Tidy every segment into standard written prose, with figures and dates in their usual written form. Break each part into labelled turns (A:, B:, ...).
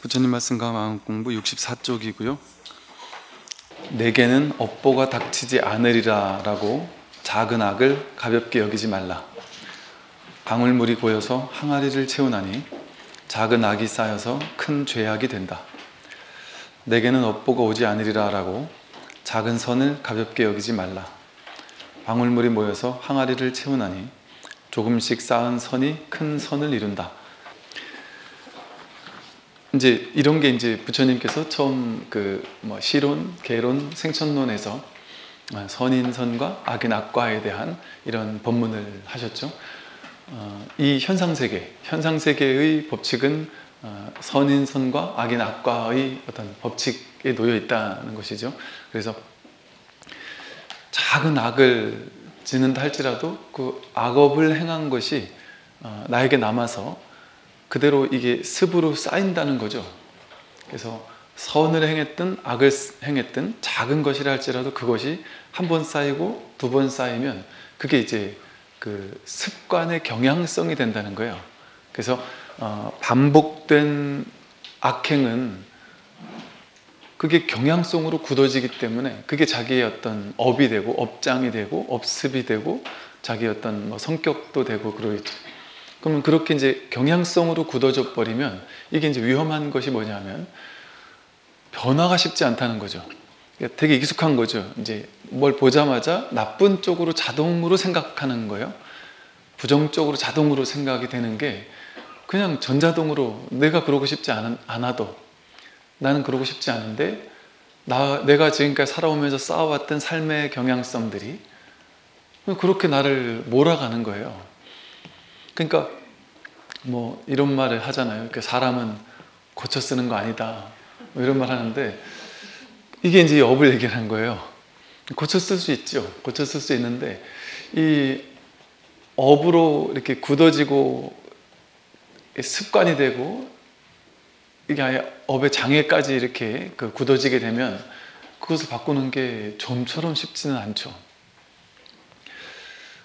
A: 부처님 말씀과 마음공부 64쪽이고요. 내게는 업보가 닥치지 않으리라 라고 작은 악을 가볍게 여기지 말라. 방울물이 고여서 항아리를 채우나니 작은 악이 쌓여서 큰 죄악이 된다. 내게는 업보가 오지 않으리라 라고 작은 선을 가볍게 여기지 말라. 방울물이 모여서 항아리를 채우나니 조금씩 쌓은 선이 큰 선을 이룬다. 이제 이런 게 이제 부처님께서 처음 시론, 계론, 생천론에서 선인 선과 악인 악과에 대한 이런 법문을 하셨죠. 이 현상세계의 법칙은 선인 선과 악인 악과의 어떤 법칙에 놓여 있다는 것이죠. 그래서 작은 악을 짓는다 할지라도 그 악업을 행한 것이 나에게 남아서 그대로 이게 습으로 쌓인다는 거죠. 그래서 선을 행했든 악을 행했든 작은 것이라 할지라도 그것이 한 번 쌓이고 두 번 쌓이면 그게 이제 그 습관의 경향성이 된다는 거예요. 그래서 반복된 악행은 그게 경향성으로 굳어지기 때문에 그게 자기의 어떤 업이 되고 업장이 되고 업습이 되고 자기의 어떤 성격도 되고 그러겠죠. 그러면 그렇게 이제 경향성으로 굳어져 버리면 이게 이제 위험한 것이 뭐냐면 변화가 쉽지 않다는 거죠. 되게 익숙한 거죠. 이제 뭘 보자마자 나쁜 쪽으로 자동으로 생각하는 거예요. 부정적으로 자동으로 생각이 되는 게 그냥 전자동으로 내가 그러고 싶지 않아도 나는 그러고 싶지 않은데 내가 지금까지 살아오면서 쌓아왔던 삶의 경향성들이 그렇게 나를 몰아가는 거예요. 그러니까 뭐 이런 말을 하잖아요. 사람은 고쳐 쓰는 거 아니다. 뭐 이런 말 하는데 이게 이제 업을 얘기하는 거예요. 고쳐 쓸 수 있죠. 고쳐 쓸 수 있는데 이 업으로 이렇게 굳어지고 습관이 되고 이게 아예 업의 장애까지 이렇게 굳어지게 되면 그것을 바꾸는 게 좀처럼 쉽지는 않죠.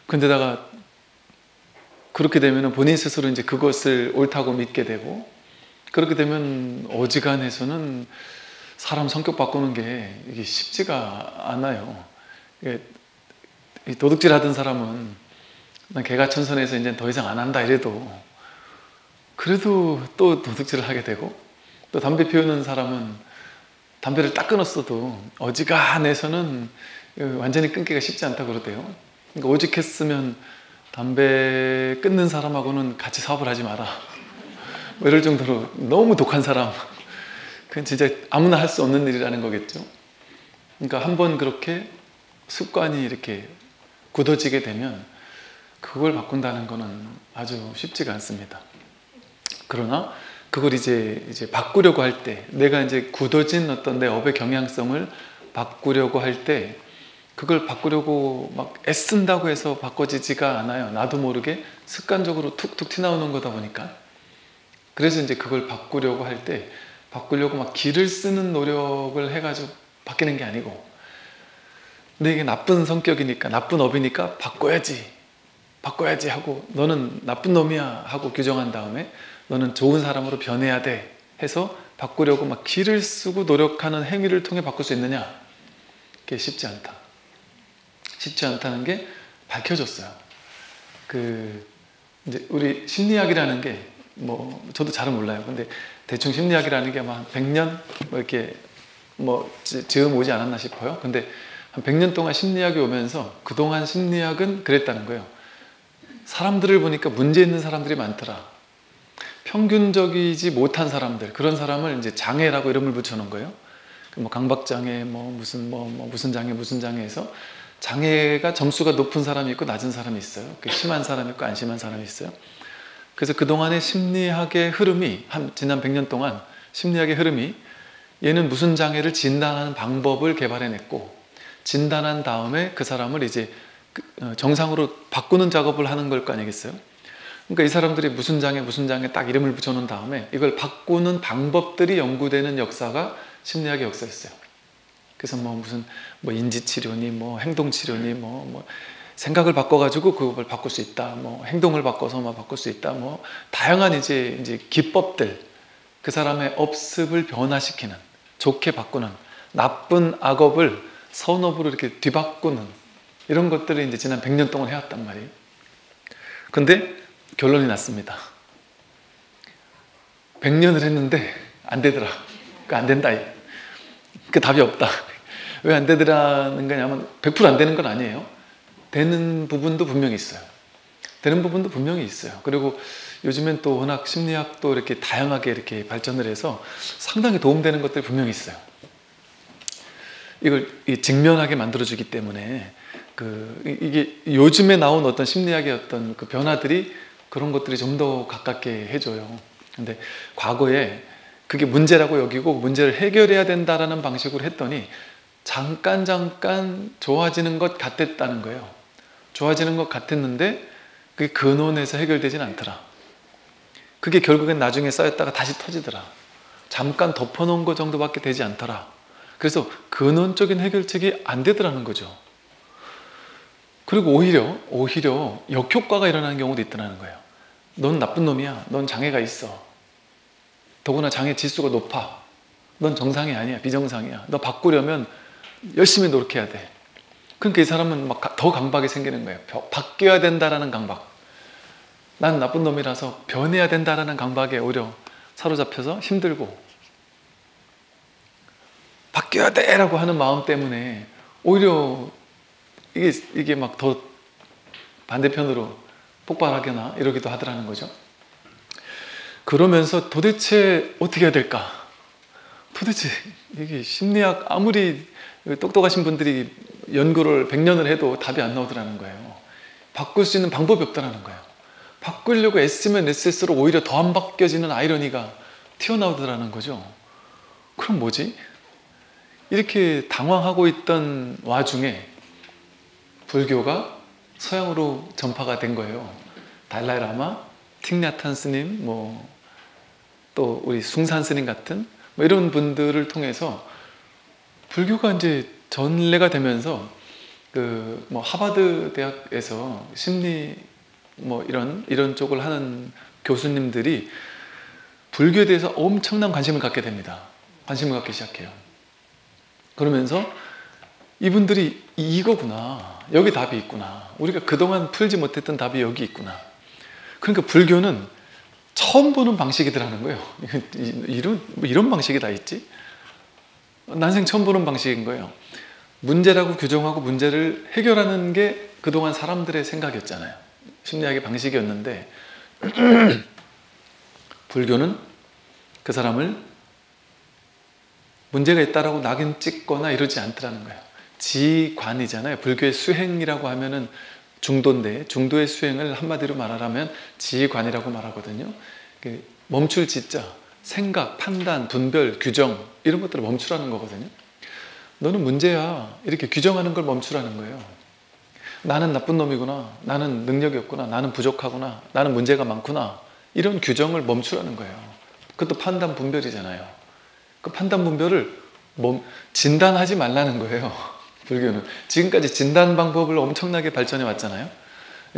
A: 근데다가 그렇게 되면 본인 스스로 이제 그것을 옳다고 믿게 되고 그렇게 되면 어지간해서는 사람 성격 바꾸는 게 이게 쉽지가 않아요. 도둑질 하던 사람은 난 개가천선해서 이제 더 이상 안 한다 이래도 그래도 또 도둑질을 하게 되고 또 담배 피우는 사람은 담배를 딱 끊었어도 어지간해서는 완전히 끊기가 쉽지 않다 그러대요. 그러니까 오직했으면 담배 끊는 사람하고는 같이 사업을 하지 마라. 뭐 이럴 정도로 너무 독한 사람. 그건 진짜 아무나 할 수 없는 일이라는 거겠죠. 그러니까 한번 그렇게 습관이 이렇게 굳어지게 되면 그걸 바꾼다는 거는 아주 쉽지가 않습니다. 그러나 그걸 이제 바꾸려고 할 때, 내가 이제 굳어진 어떤 내 업의 경향성을 바꾸려고 할 때, 그걸 바꾸려고 막 애쓴다고 해서 바꿔지지가 않아요. 나도 모르게 습관적으로 툭툭 튀나오는 거다 보니까. 그래서 이제 그걸 바꾸려고 할 때, 바꾸려고 막 기를 쓰는 노력을 해가지고 바뀌는 게 아니고, 근데 이게 나쁜 성격이니까, 나쁜 업이니까 바꿔야지 하고, 너는 나쁜 놈이야 하고 규정한 다음에 너는 좋은 사람으로 변해야 돼 해서 바꾸려고 막 기를 쓰고 노력하는 행위를 통해 바꿀 수 있느냐? 그게 쉽지 않다. 쉽지 않다는 게 밝혀졌어요. 이제 우리 심리학이라는 게 저도 잘은 몰라요. 근데 대충 심리학이라는 게 아마 100년 이렇게 즈음 오지 않았나 싶어요. 근데 한 100년 동안 심리학이 오면서 그동안 심리학은 그랬다는 거예요. 사람들을 보니까 문제 있는 사람들이 많더라. 평균적이지 못한 사람들, 그런 사람을 이제 장애라고 이름을 붙여놓은 거예요. 강박장애, 무슨 장애 해서 장애가 점수가 높은 사람이 있고 낮은 사람이 있어요. 심한 사람이 있고 안 심한 사람이 있어요. 그래서 그동안의 심리학의 흐름이 지난 100년 동안 심리학의 흐름이 얘는 무슨 장애를 진단하는 방법을 개발해냈고 진단한 다음에 그 사람을 이제 정상으로 바꾸는 작업을 하는 걸 거 아니겠어요? 그러니까 이 사람들이 무슨 장애 딱 이름을 붙여놓은 다음에 이걸 바꾸는 방법들이 연구되는 역사가 심리학의 역사였어요. 그래서 인지치료니 행동치료니 생각을 바꿔가지고 그걸 바꿀 수 있다. 행동을 바꿔서 바꿀 수 있다. 다양한 이제 기법들, 그 사람의 업습을 변화시키는, 좋게 바꾸는, 나쁜 악업을 선업으로 이렇게 뒤바꾸는 이런 것들을 이제 지난 100년 동안 해왔단 말이에요. 근데 결론이 났습니다. 100년을 했는데 안 되더라. 안 된다. 그 답이 없다. 왜 안 되더라는 거냐면 100% 안 되는 건 아니에요. 되는 부분도 분명히 있어요. 되는 부분도 분명히 있어요. 그리고 요즘엔 또 워낙 심리학도 이렇게 다양하게 이렇게 발전을 해서 상당히 도움되는 것들이 분명히 있어요. 이걸 직면하게 만들어주기 때문에 이게 요즘에 나온 어떤 심리학의 어떤 그 변화들이 그런 것들이 좀 더 가깝게 해줘요. 근데 과거에 그게 문제라고 여기고 문제를 해결해야 된다라는 방식으로 했더니 잠깐 좋아지는 것 같았다는 거예요. 좋아지는 것 같았는데 그게 근원에서 해결되진 않더라. 그게 결국엔 나중에 쌓였다가 다시 터지더라. 잠깐 덮어놓은 것 정도밖에 되지 않더라. 그래서 근원적인 해결책이 안 되더라는 거죠. 그리고 오히려 역효과가 일어나는 경우도 있더라는 거예요. 넌 나쁜 놈이야. 넌 장애가 있어. 더구나 장애 지수가 높아. 넌 정상이 아니야. 비정상이야. 너 바꾸려면 열심히 노력해야 돼. 그러니까 이 사람은 막 더 강박이 생기는 거예요. 바뀌어야 된다라는 강박. 난 나쁜 놈이라서 변해야 된다라는 강박에 오히려 사로잡혀서 힘들고, 바뀌어야 돼라고 하는 마음 때문에 오히려 이게 막 더 반대편으로 폭발하거나 이러기도 하더라는 거죠. 그러면서 도대체 어떻게 해야 될까? 도대체 이게 심리학 아무리 똑똑하신 분들이 연구를 100년을 해도 답이 안 나오더라는 거예요. 바꿀 수 있는 방법이 없더라는 거예요. 바꾸려고 애쓰면 애쓸수록 오히려 더 안 바뀌어지는 아이러니가 튀어나오더라는 거죠. 그럼 뭐지? 이렇게 당황하고 있던 와중에 불교가 서양으로 전파가 된 거예요. 달라이라마, 틱나탄 스님, 또 우리 숭산 스님 같은 이런 분들을 통해서 불교가 이제 전례가 되면서 하버드 대학에서 심리 이런 쪽을 하는 교수님들이 불교에 대해서 엄청난 관심을 갖게 됩니다. 관심을 갖기 시작해요. 그러면서 이분들이 이거구나. 여기 답이 있구나. 우리가 그동안 풀지 못했던 답이 여기 있구나. 그러니까 불교는 처음 보는 방식이더라는 거예요. 이런 방식이 다 있지? 난생 처음 보는 방식인 거예요. 문제라고 규정하고 문제를 해결하는 게 그동안 사람들의 생각이었잖아요. 심리학의 방식이었는데 불교는 그 사람을 문제가 있다라고 낙인 찍거나 이러지 않더라는 거예요. 지관이잖아요. 불교의 수행이라고 하면은 중도인데 중도의 수행을 한마디로 말하라면 지관이라고 말하거든요. 멈출 지자, 생각, 판단, 분별, 규정 이런 것들을 멈추라는 거거든요. 너는 문제야. 이렇게 규정하는 걸 멈추라는 거예요. 나는 나쁜 놈이구나. 나는 능력이 없구나. 나는 부족하구나. 나는 문제가 많구나. 이런 규정을 멈추라는 거예요. 그것도 판단, 분별이잖아요. 그 판단, 분별을 진단하지 말라는 거예요. 불교는. 지금까지 진단 방법을 엄청나게 발전해 왔잖아요.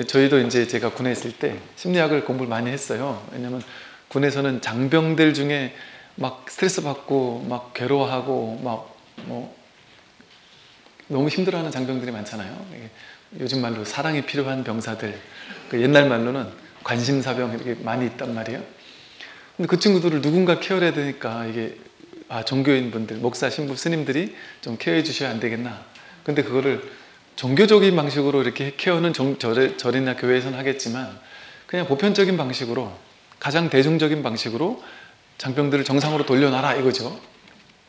A: 저희도 이제 제가 군에 있을 때 심리학을 공부를 많이 했어요. 왜냐면 군에서는 장병들 중에 막 스트레스 받고 막 괴로워하고 너무 힘들어하는 장병들이 많잖아요. 요즘 말로 사랑이 필요한 병사들, 옛날 말로는 관심사병 이렇게 많이 있단 말이에요. 근데 그 친구들을 누군가 케어를 해야 되니까 이게 종교인분들, 목사, 신부, 스님들이 좀 케어해 주셔야 안 되겠나. 근데 그거를 종교적인 방식으로 이렇게 케어는 절이나 교회에서는 하겠지만 그냥 보편적인 방식으로, 가장 대중적인 방식으로 장병들을 정상으로 돌려놔라 이거죠.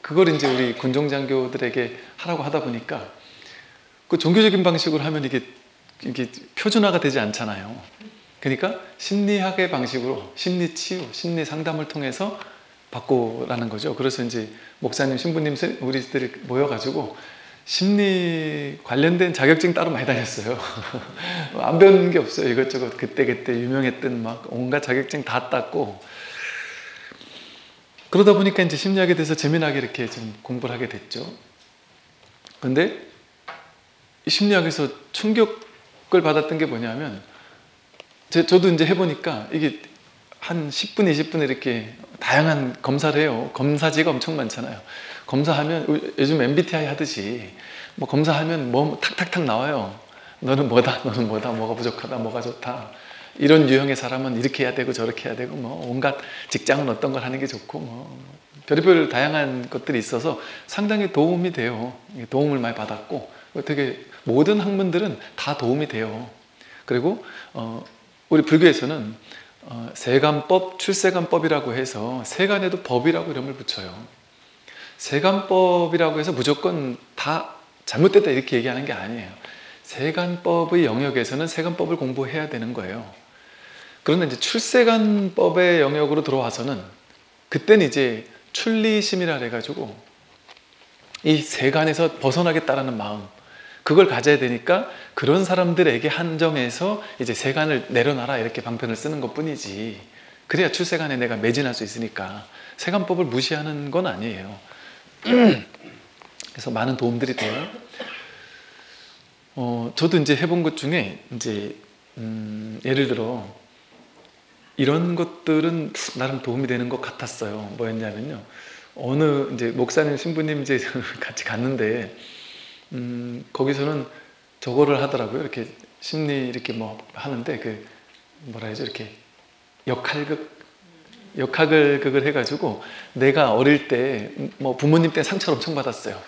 A: 그걸 이제 우리 군종장교들에게 하라고 하다 보니까 그 종교적인 방식으로 하면 이게 표준화가 되지 않잖아요. 그러니까 심리학의 방식으로 심리 치유, 심리 상담을 통해서 바꾸라는 거죠. 그래서 이제 목사님, 신부님, 우리들이 모여가지고 심리 관련된 자격증 따로 많이 다녔어요. 안 배우는 게 없어요. 이것저것 그때 유명했던 막 온갖 자격증 다 땄고, 그러다 보니까 이제 심리학에 대해서 재미나게 이렇게 좀 공부를 하게 됐죠. 근데 이 심리학에서 충격을 받았던 게 뭐냐면 저도 이제 해보니까 이게 한 10분, 20분 이렇게 다양한 검사를 해요. 검사지가 엄청 많잖아요. 검사하면 요즘 MBTI 하듯이 뭐 검사하면 뭐 탁탁탁 나와요. 너는 뭐다, 너는 뭐다, 뭐가 부족하다, 뭐가 좋다. 이런 유형의 사람은 이렇게 해야 되고 저렇게 해야 되고 뭐 온갖 직장은 어떤 걸 하는 게 좋고 뭐 별의별 다양한 것들이 있어서 상당히 도움이 돼요. 도움을 많이 받았고 되게 모든 학문들은 다 도움이 돼요. 그리고 우리 불교에서는 세간법, 출세간법이라고 해서 세간에도 법이라고 이름을 붙여요. 세간법이라고 해서 무조건 다 잘못됐다 이렇게 얘기하는 게 아니에요. 세간법의 영역에서는 세간법을 공부해야 되는 거예요. 그런데 이제 출세간법의 영역으로 들어와서는 그때는 이제 출리심이라 해가지고 이 세간에서 벗어나겠다라는 마음, 그걸 가져야 되니까 그런 사람들에게 한정해서 이제 세간을 내려놔라 이렇게 방편을 쓰는 것 뿐이지, 그래야 출세간에 내가 매진할 수 있으니까 세간법을 무시하는 건 아니에요. 그래서 많은 도움들이 돼요. 저도 이제 해본 것 중에 이제 예를 들어 이런 것들은 나름 도움이 되는 것 같았어요. 뭐였냐면요, 어느 이제 목사님 신부님 이제 같이 갔는데 거기서는 저거를 하더라고요. 이렇게 심리 이렇게 뭐 하는데 그 뭐라 해야죠, 이렇게 역학을 해가지고 내가 어릴 때 뭐 부모님 때 상처를 엄청 받았어요.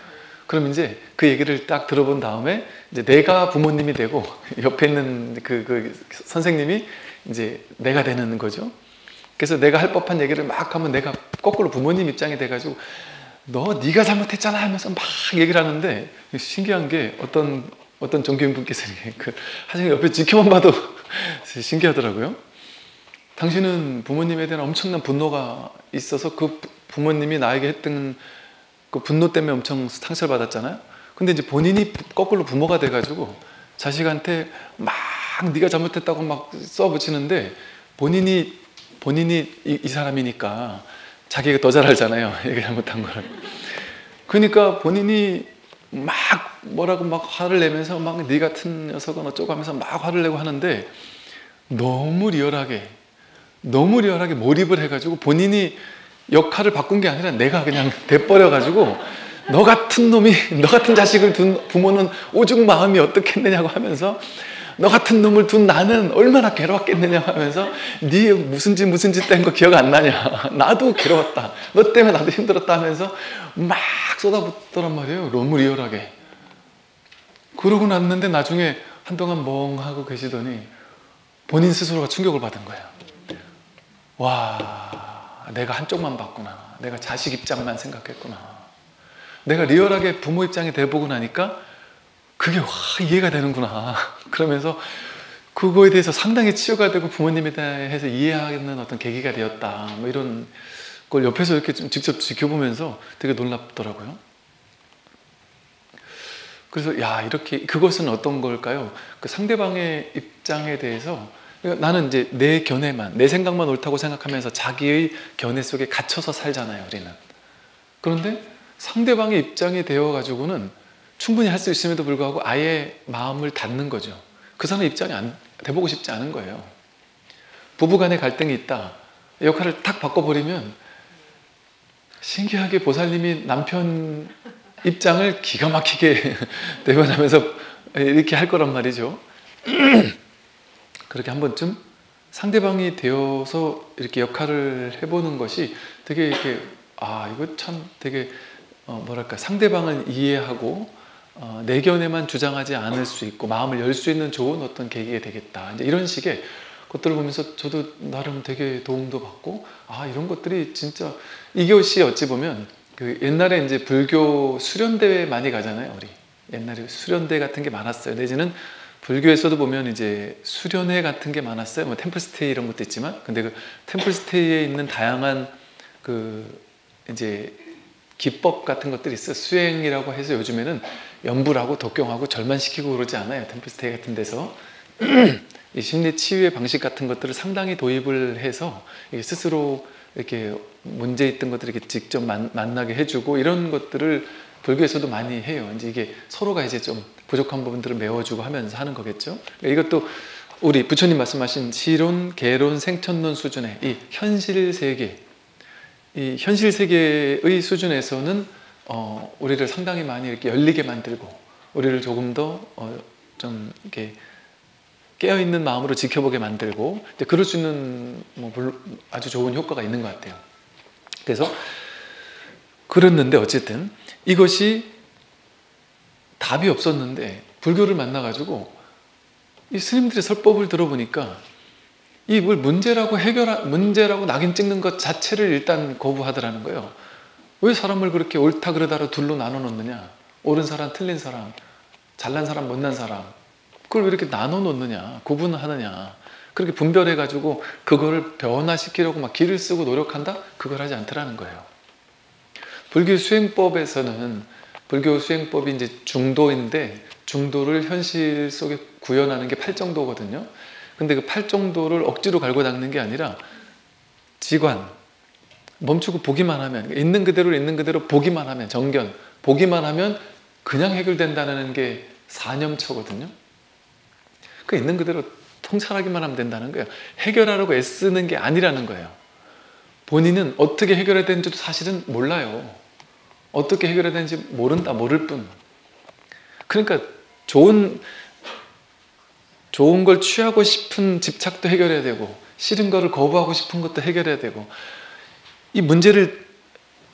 A: 그럼 이제 그 얘기를 딱 들어본 다음에 이제 내가 부모님이 되고 옆에 있는 그 선생님이 이제 내가 되는 거죠. 그래서 내가 할 법한 얘기를 막 하면 내가 거꾸로 부모님 입장이 돼가지고 네가 잘못했잖아 하면서 막 얘기를 하는데, 신기한 게 어떤 종교인분께서 그 하시는 옆에 지켜만 봐도 신기하더라고요. 당신은 부모님에 대한 엄청난 분노가 있어서 그 부모님이 나에게 했던 그 분노 때문에 엄청 상처를 받았잖아요. 근데 이제 본인이 거꾸로 부모가 돼가지고 자식한테 막 네가 잘못했다고 막 써붙이는데 본인이 이 사람이니까 자기가 더 잘 알잖아요, 얘가 잘못한 걸. 그러니까 본인이 막 뭐라고 막 화를 내면서 막 네 같은 녀석은 어쩌고 하면서 막 화를 내고 하는데 너무 리얼하게 몰입을 해가지고 본인이 역할을 바꾼 게 아니라 내가 그냥 돼버려가지고 너 같은 놈이, 너 같은 자식을 둔 부모는 오죽 마음이 어떻겠느냐고 하면서 너 같은 놈을 둔 나는 얼마나 괴로웠겠느냐 하면서 네 무슨 짓 된 거 기억 안 나냐, 나도 괴로웠다, 너 때문에 나도 힘들었다 하면서 막 쏟아붓더란 말이에요. 너무 리얼하게. 그러고 났는데 나중에 한동안 멍하고 계시더니 본인 스스로가 충격을 받은 거예요. 와, 내가 한쪽만 봤구나, 내가 자식 입장만 생각했구나, 내가 리얼하게 부모 입장이 돼보고 나니까 그게 이해가 되는구나. 그러면서 그거에 대해서 상당히 치유가 되고 부모님에 대해서 이해하는 어떤 계기가 되었다, 뭐 이런 걸 옆에서 이렇게 좀 직접 지켜보면서 되게 놀랍더라고요. 그래서 야, 이렇게 그것은 어떤 걸까요? 그 상대방의 입장에 대해서 나는 이제 내 견해만, 내 생각만 옳다고 생각하면서 자기의 견해 속에 갇혀서 살잖아요, 우리는. 그런데 상대방의 입장이 되어가지고는 충분히 할 수 있음에도 불구하고 아예 마음을 닫는 거죠. 그 사람 입장이 돼보고 싶지 않은 거예요. 부부간에 갈등이 있다, 역할을 탁 바꿔버리면 신기하게 보살님이 남편 입장을 기가 막히게 대변하면서 이렇게 할 거란 말이죠. 그렇게 한 번쯤 상대방이 되어서 이렇게 역할을 해보는 것이 되게 이렇게 이거 참 되게 뭐랄까, 상대방을 이해하고 내 견해만 주장하지 않을 수 있고 마음을 열 수 있는 좋은 어떤 계기가 되겠다, 이제 이런 식의 것들을 보면서 저도 나름 되게 도움도 받고, 이런 것들이 진짜 이것이 어찌 보면 그 옛날에 이제 불교 수련대회 많이 가잖아요, 우리. 옛날에 수련대 같은 게 많았어요. 내지는 불교에서도 보면 이제 수련회 같은 게 많았어요. 뭐 템플스테이 이런 것도 있지만, 근데 그 템플스테이에 있는 다양한 그 이제 기법 같은 것들이 있어요. 수행이라고 해서 요즘에는 연불하고 독경하고 절만시키고 그러지 않아요, 템플스테이 같은 데서. 이 심리 치유의 방식 같은 것들을 상당히 도입을 해서 스스로 이렇게 문제 있던 것들을 이렇게 직접 만나게 해주고, 이런 것들을 불교에서도 많이 해요. 이제 이게 서로가 이제 좀 부족한 부분들을 메워주고 하면서 하는 거겠죠. 이것도 우리 부처님 말씀하신 시론, 개론, 생천론 수준의 이 현실 세계, 이 현실 세계의 수준에서는 우리를 상당히 많이 이렇게 열리게 만들고 우리를 조금 더 좀 이렇게 깨어 있는 마음으로 지켜보게 만들고 그럴 수 있는 아주 좋은 효과가 있는 것 같아요. 그래서 그랬는데 어쨌든 이것이 답이 없었는데 불교를 만나가지고 이 스님들의 설법을 들어보니까 이 뭘 문제라고 낙인 찍는 것 자체를 일단 거부하더라는 거예요. 왜 사람을 그렇게 옳다 그르다로 둘로 나눠 놓느냐? 옳은 사람, 틀린 사람, 잘난 사람, 못난 사람, 그걸 왜 이렇게 나눠 놓느냐? 구분하느냐? 그렇게 분별해가지고 그거를 변화시키려고 막 기를 쓰고 노력한다? 그걸 하지 않더라는 거예요. 불교 수행법에서는 불교 수행법이 이제 중도인데 중도를 현실 속에 구현하는 게 팔정도거든요. 근데 그 팔정도를 억지로 갈고 닦는 게 아니라 지관, 멈추고 보기만 하면, 있는 그대로 보기만 하면, 정견, 보기만 하면 그냥 해결된다는 게 사념처거든요. 그 있는 그대로 통찰하기만 하면 된다는 거예요. 해결하려고 애쓰는 게 아니라는 거예요. 본인은 어떻게 해결해야 되는지도 사실은 몰라요. 어떻게 해결해야 되는지 모를 뿐. 그러니까 좋은 걸 취하고 싶은 집착도 해결해야 되고 싫은 거를 거부하고 싶은 것도 해결해야 되고 이 문제를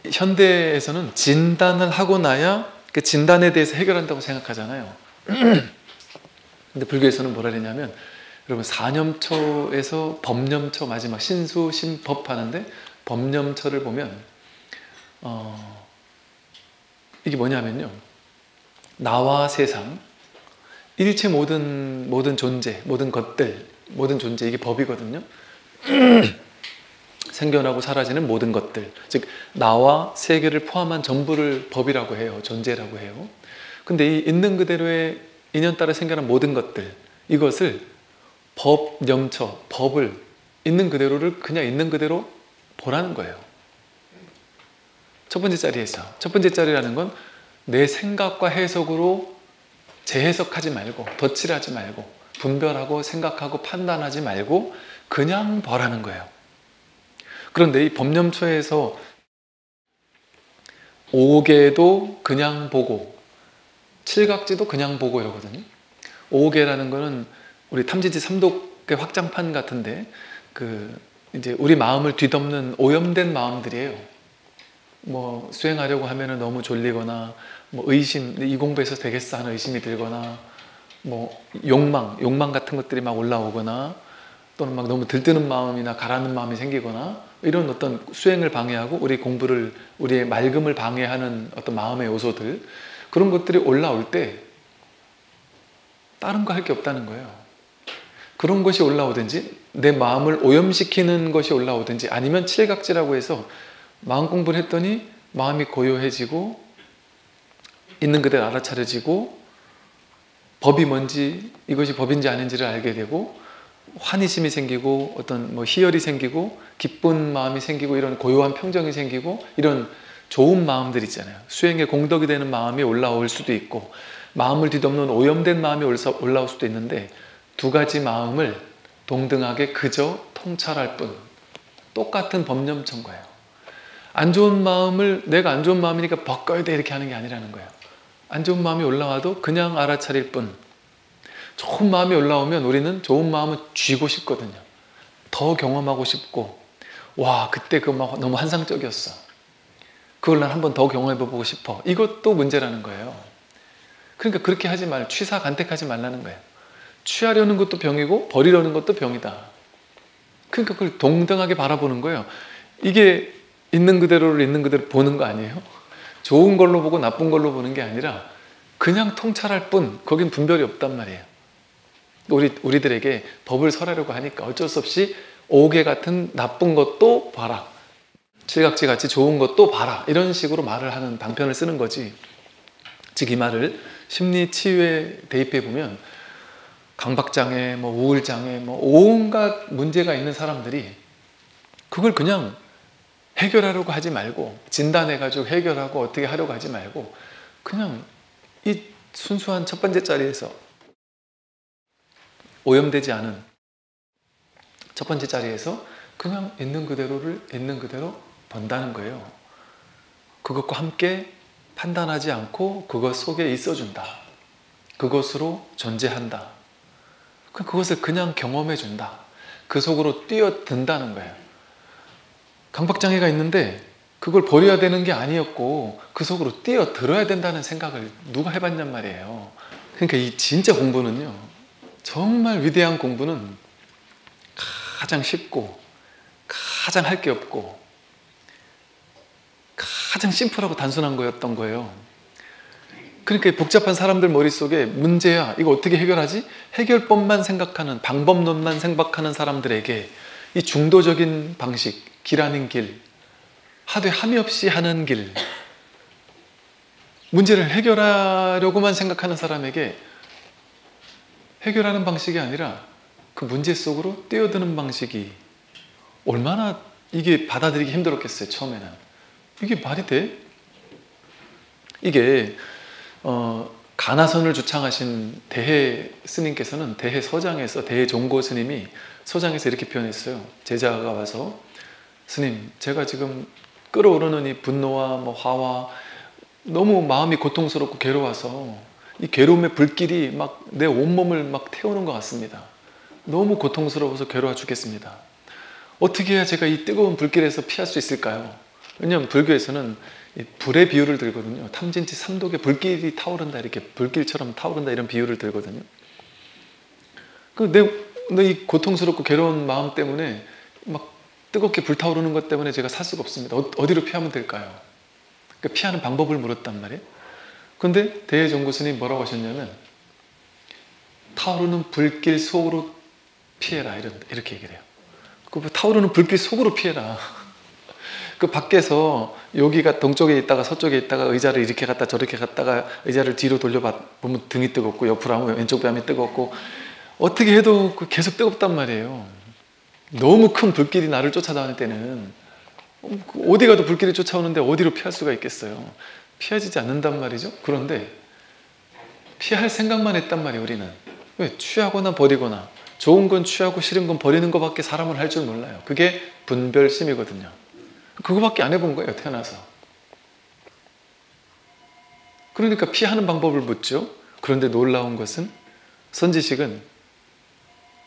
A: 현대에서는 진단을 하고 나야 그 진단에 대해서 해결한다고 생각하잖아요. 근데 불교에서는 뭐라 그러냐면 여러분 사념처에서 법념처 마지막 신수, 신법 하는데 법념처를 보면 이게 뭐냐면요. 나와 세상 일체 모든 존재, 모든 것들, 모든 존재 이게 법이거든요. 생겨나고 사라지는 모든 것들, 즉 나와 세계를 포함한 전부를 법이라고 해요. 존재라고 해요. 근데 이 있는 그대로의 인연 따라 생겨난 모든 것들, 이것을 법념처, 법을 있는 그대로를 그냥 있는 그대로 보라는 거예요. 첫 번째 자리에서 첫 번째 자리라는 건 내 생각과 해석으로 재해석하지 말고 덧칠하지 말고 분별하고 생각하고 판단하지 말고 그냥 보라는 거예요. 그런데 이 법념처에서 오개도 그냥 보고 칠각지도 그냥 보고 이러거든요. 오개라는 거는 우리 탐진치 삼독의 확장판 같은데 이제 우리 마음을 뒤덮는 오염된 마음들이에요. 뭐 수행하려고 하면은 너무 졸리거나 뭐 의심, 이 공부해서 되겠어 하는 의심이 들거나 뭐 욕망 같은 것들이 막 올라오거나 또는 막 너무 들뜨는 마음이나 가라앉는 마음이 생기거나 이런 어떤 수행을 방해하고 우리의 맑음을 방해하는 어떤 마음의 요소들, 그런 것들이 올라올 때 다른 거 할 게 없다는 거예요. 그런 것이 올라오든지 내 마음을 오염시키는 것이 올라오든지 아니면 칠각지라고 해서 마음 공부를 했더니 마음이 고요해지고 있는 그대로 알아차려지고 법이 뭔지, 이것이 법인지 아닌지를 알게 되고 환희심이 생기고 어떤 희열이 생기고 기쁜 마음이 생기고 이런 고요한 평정이 생기고 이런 좋은 마음들 있잖아요. 수행에 공덕이 되는 마음이 올라올 수도 있고 마음을 뒤덮는 오염된 마음이 올라올 수도 있는데 두 가지 마음을 동등하게 그저 통찰할 뿐, 똑같은 법념처인 거예요. 안 좋은 마음을 내가 안 좋은 마음이니까 바꿔야 돼 이렇게 하는 게 아니라는 거예요. 안 좋은 마음이 올라와도 그냥 알아차릴 뿐, 좋은 마음이 올라오면 우리는 좋은 마음을 쥐고 싶거든요. 더 경험하고 싶고, 와 그때 그거 막 너무 환상적이었어, 그걸 난 한 번 더 경험해보고 싶어, 이것도 문제라는 거예요. 그러니까 그렇게 하지 취사간택하지 말라는 거예요. 취하려는 것도 병이고 버리려는 것도 병이다. 그러니까 그걸 동등하게 바라보는 거예요. 이게 있는 그대로를 있는 그대로 보는 거 아니에요? 좋은 걸로 보고 나쁜 걸로 보는 게 아니라 그냥 통찰할 뿐, 거긴 분별이 없단 말이에요. 우리들에게 법을 설하려고 하니까 어쩔 수 없이 오개 같은 나쁜 것도 봐라, 칠각지 같이 좋은 것도 봐라, 이런 식으로 말을 하는 방편을 쓰는 거지. 즉 이 말을 심리치유에 대입해 보면 강박장애, 우울장애, 온갖 문제가 있는 사람들이 그걸 그냥 해결하려고 하지 말고, 진단해가지고 해결하고 어떻게 하려고 하지 말고 그냥 이 순수한 첫 번째 자리에서 오염되지 않은 첫 번째 자리에서 그냥 있는 그대로를 있는 그대로 본다는 거예요. 그것과 함께 판단하지 않고 그것 속에 있어준다. 그것으로 존재한다. 그것을 그냥 경험해준다. 그 속으로 뛰어든다는 거예요. 강박장애가 있는데 그걸 버려야 되는 게 아니었고 그 속으로 뛰어들어야 된다는 생각을 누가 해봤냔 말이에요. 그러니까 이 진짜 공부는요, 정말 위대한 공부는 가장 쉽고 가장 할 게 없고 가장 심플하고 단순한 거였던 거예요. 그러니까 복잡한 사람들 머릿속에 문제야, 이거 어떻게 해결하지? 해결법만 생각하는, 방법론만 생각하는 사람들에게 이 중도적인 방식, 길 아닌 길, 하되 함이 없이 하는 길, 문제를 해결하려고만 생각하는 사람에게 해결하는 방식이 아니라 그 문제 속으로 뛰어드는 방식이 얼마나 이게 받아들이기 힘들었겠어요. 처음에는 이게 말이 돼? 이게 가나선을 주창하신 대해 스님께서는 대해 서장에서, 대해 종고 스님이 서장에서 이렇게 표현했어요. 제자가 와서, 스님, 제가 지금 끓어오르는 이 분노와 뭐 화와 너무 마음이 고통스럽고 괴로워서 이 괴로움의 불길이 막 내 온몸을 막 태우는 것 같습니다. 너무 고통스러워서 괴로워 죽겠습니다. 어떻게 해야 제가 이 뜨거운 불길에서 피할 수 있을까요? 왜냐하면 불교에서는 불의 비유를 들거든요. 탐진치 삼독에 불길이 타오른다, 이렇게 불길처럼 타오른다, 이런 비유를 들거든요. 내 이 고통스럽고 괴로운 마음 때문에 막 뜨겁게 불타오르는 것 때문에 제가 살 수가 없습니다. 어디로 피하면 될까요? 그러니까 피하는 방법을 물었단 말이에요. 근데 대해종고 스님이 뭐라고 하셨냐면, 타오르는 불길 속으로 피해라, 이렇게 얘기를 해요. 그 타오르는 불길 속으로 피해라. 그 밖에서 여기가 동쪽에 있다가 서쪽에 있다가 의자를 이렇게 갔다 저렇게 갔다가 의자를 뒤로 돌려보면 등이 뜨겁고 옆으로 하면 왼쪽 뺨이 뜨겁고 어떻게 해도 계속 뜨겁단 말이에요. 너무 큰 불길이 나를 쫓아다닐 때는 어디 가도 불길이 쫓아오는데 어디로 피할 수가 있겠어요. 피하지 않는단 말이죠. 그런데 피할 생각만 했단 말이에요. 우리는 왜? 취하거나 버리거나, 좋은 건 취하고 싫은 건 버리는 것밖에 사람은 할 줄 몰라요. 그게 분별심이거든요. 그거밖에 안 해본 거예요, 태어나서. 그러니까 피하는 방법을 묻죠. 그런데 놀라운 것은, 선지식은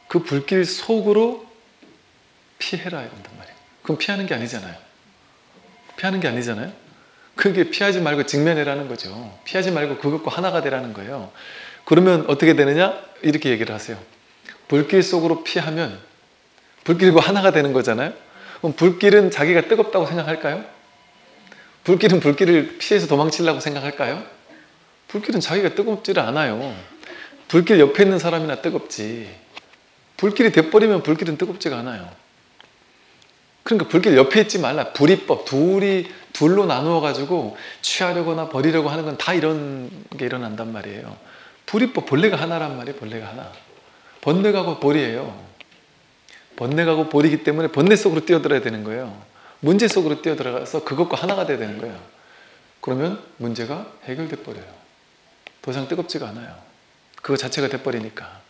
A: 그 불길 속으로 피해라 이런단 말이에요. 그럼 피하는 게 아니잖아요. 피하는 게 아니잖아요. 그게 피하지 말고 직면해라는 거죠. 피하지 말고 그것과 하나가 되라는 거예요. 그러면 어떻게 되느냐? 이렇게 얘기를 하세요. 불길 속으로 피하면 불길과 하나가 되는 거잖아요. 그럼 불길은 자기가 뜨겁다고 생각할까요? 불길은 불길을 피해서 도망치려고 생각할까요? 불길은 자기가 뜨겁지를 않아요. 불길 옆에 있는 사람이나 뜨겁지. 불길이 돼버리면 불길은 뜨겁지가 않아요. 그러니까 불길 옆에 있지 말라. 불이법, 둘로 나누어 가지고 취하려거나 버리려고 하는 건 다 이런 게 일어난단 말이에요. 불이법, 본래가 하나란 말이에요. 본래가 하나. 번뇌하고 볼이에요. 번뇌하고 볼이기 때문에 번뇌 속으로 뛰어들어야 되는 거예요. 문제 속으로 뛰어들어가서 그것과 하나가 돼야 되는 거예요. 그러면 문제가 해결돼 버려요. 더 이상 뜨겁지가 않아요. 그거 자체가 돼버리니까.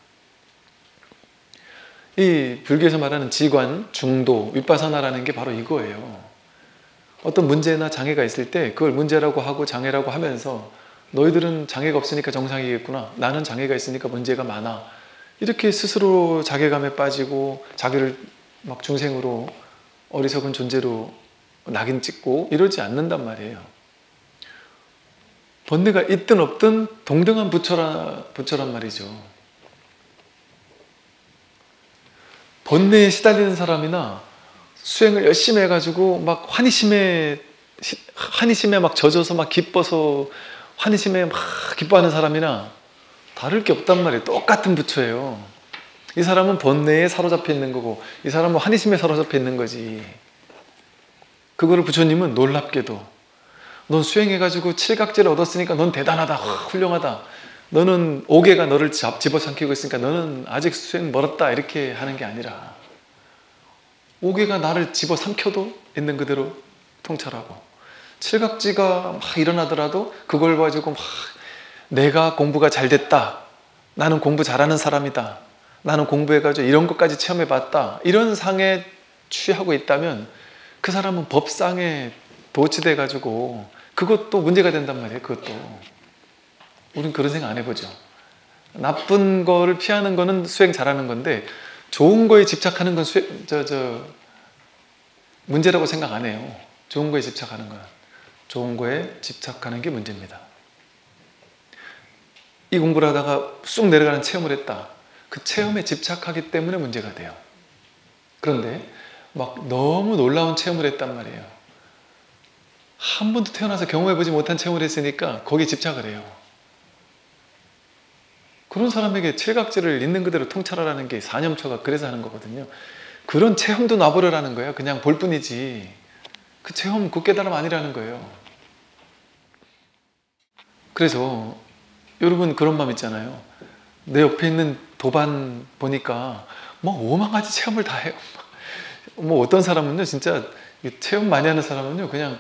A: 이 불교에서 말하는 지관, 중도, 윗바사나라는 게 바로 이거예요. 어떤 문제나 장애가 있을 때 그걸 문제라고 하고 장애라고 하면서, 너희들은 장애가 없으니까 정상이겠구나, 나는 장애가 있으니까 문제가 많아, 이렇게 스스로 자괴감에 빠지고 자기를 막 중생으로, 어리석은 존재로 낙인 찍고 이러지 않는단 말이에요. 번뇌가 있든 없든 동등한 부처란 말이죠. 번뇌에 시달리는 사람이나 수행을 열심히 해가지고 막 환희심에 막 젖어서 막 기뻐서 환희심에 막 기뻐하는 사람이나 다를 게 없단 말이에요. 똑같은 부처예요. 이 사람은 번뇌에 사로잡혀 있는 거고 이 사람은 환희심에 사로잡혀 있는 거지. 그거를 부처님은 놀랍게도, 넌 수행해가지고 칠각지를 얻었으니까 넌 대단하다, 훌륭하다, 너는 오개가 너를 집어삼키고 있으니까 너는 아직 수행 멀었다, 이렇게 하는 게 아니라, 오개가 나를 집어삼켜도 있는 그대로 통찰하고, 칠각지가 막 일어나더라도 그걸 가지고 막 내가 공부가 잘 됐다, 나는 공부 잘하는 사람이다, 나는 공부해가지고 이런 것까지 체험해봤다, 이런 상에 취하고 있다면 그 사람은 법상에 도취돼가지고 그것도 문제가 된단 말이에요. 그것도. 우린 그런 생각 안 해보죠. 나쁜 거를 피하는 거는 수행 잘하는 건데 좋은 거에 집착하는 건 문제라고 생각 안 해요. 좋은 거에 집착하는 건. 좋은 거에 집착하는 게 문제입니다. 이 공부를 하다가 쑥 내려가는 체험을 했다. 그 체험에 집착하기 때문에 문제가 돼요. 그런데 막 너무 놀라운 체험을 했단 말이에요. 한 번도 태어나서 경험해보지 못한 체험을 했으니까 거기에 집착을 해요. 그런 사람에게 칠각지를 있는 그대로 통찰하라는 게 사념처가 그래서 하는 거거든요. 그런 체험도 놔버려라는 거예요. 그냥 볼 뿐이지. 그 체험, 그 깨달음 아니라는 거예요. 그래서 여러분 그런 마음 있잖아요. 내 옆에 있는 도반 보니까 뭐 5만 가지 체험을 다 해요. 뭐 어떤 사람은요, 진짜 체험 많이 하는 사람은요, 그냥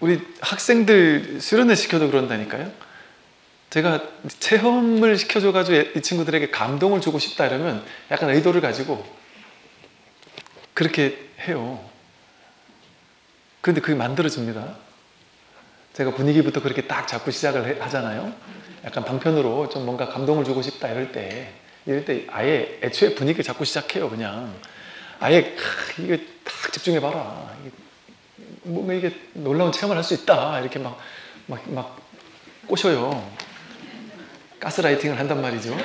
A: 우리 학생들 수련회 시켜도 그런다니까요. 제가 체험을 시켜줘가지고 이 친구들에게 감동을 주고 싶다 이러면 약간 의도를 가지고 그렇게 해요. 그런데 그게 만들어집니다. 제가 분위기부터 그렇게 딱 잡고 시작을 하잖아요. 약간 방편으로 좀 뭔가 감동을 주고 싶다 이럴 때 아예 애초에 분위기를 잡고 시작해요. 그냥 아예 이게 딱 집중해봐라. 뭔가 이게 놀라운 체험을 할 수 있다. 이렇게 막 꼬셔요. 가스라이팅을 한단 말이죠.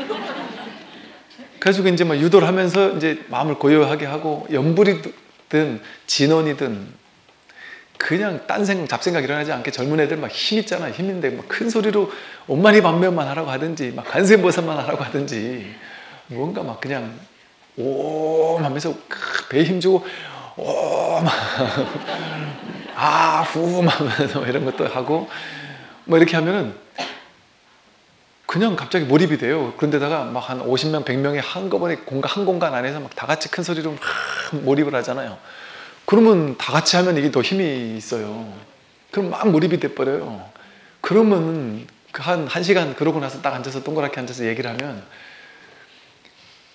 A: 그래가지고 이제 막 유도를 하면서 이제 마음을 고요하게 하고, 염불이든 진원이든 그냥 딴 생각, 잡생각 일어나지 않게 젊은 애들 막 힘 있잖아. 힘인데 막 큰 소리로 온만이 반면만 하라고 하든지, 막 관세음보살만 하라고 하든지, 뭔가 막 그냥 옴 하면서 배에 힘주고 옴 아후 하면서 이런 것도 하고 뭐 이렇게 하면은 그냥 갑자기 몰입이 돼요. 그런데다가 막 한 50명, 100명이 한꺼번에 한 공간 안에서 막 다 같이 큰 소리로 막 몰입을 하잖아요. 그러면 다 같이 하면 이게 더 힘이 있어요. 그럼 막 몰입이 돼버려요. 그러면 한 시간 그러고 나서 딱 앉아서 동그랗게 앉아서 얘기를 하면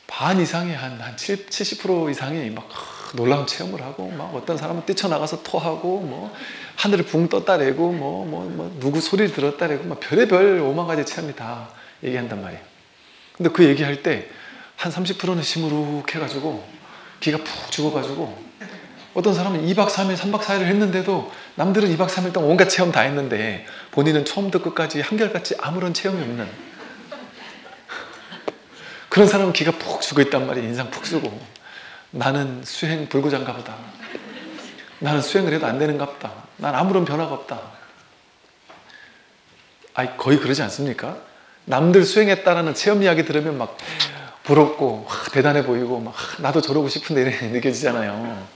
A: 반 이상이 한 70% 이상이 막 놀라운 체험을 하고, 막 어떤 사람은 뛰쳐나가서 토하고, 뭐 하늘을 붕 떴다래고, 누구 소리를 들었다래고, 막 별의별 5만 가지 체험이 다 얘기한단 말이에요. 근데 그 얘기할 때 한 30%는 시무룩해가지고 기가 푹 죽어가지고, 어떤 사람은 2박 3일, 3박 4일을 했는데도 남들은 2박 3일 동안 온갖 체험 다 했는데 본인은 처음부터 끝까지 한결같이 아무런 체험이 없는 그런 사람은 기가 푹 죽어 있단 말이에요. 인상 푹 쓰고. 나는 수행 불구장가 보다. 나는 수행을 해도 안 되는가 보다. 난 아무런 변화가 없다. 거의 그러지 않습니까? 남들 수행했다라는 체험 이야기 들으면 막 부럽고 대단해 보이고 막 나도 저러고 싶은데 이렇게 느껴지잖아요.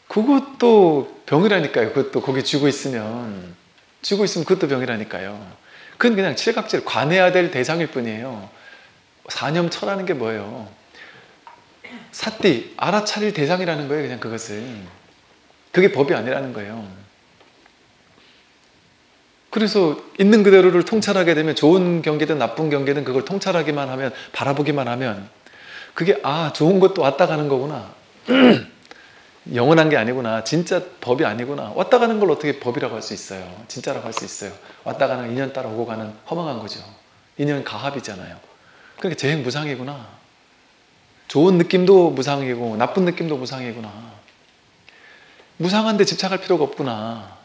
A: 그것도 병이라니까요. 그것도 거기 쥐고 있으면 그것도 병이라니까요. 그건 그냥 칠각지를 관해야 될 대상일 뿐이에요. 사념처라는 게 뭐예요? 사띠, 알아차릴 대상이라는 거예요. 그냥 그것을. 그게 법이 아니라는 거예요. 그래서 있는 그대로를 통찰하게 되면, 좋은 경계든 나쁜 경계든 그걸 통찰하기만 하면, 바라보기만 하면, 그게 좋은 것도 왔다 가는 거구나. 영원한 게 아니구나. 진짜 법이 아니구나. 왔다 가는 걸 어떻게 법이라고 할 수 있어요? 진짜라고 할 수 있어요? 왔다 가는 인연 따라 오고 가는 허망한 거죠. 인연 가합이잖아요. 그러니까 재행무상이구나. 좋은 느낌도 무상이고 나쁜 느낌도 무상이구나. 무상한데 집착할 필요가 없구나.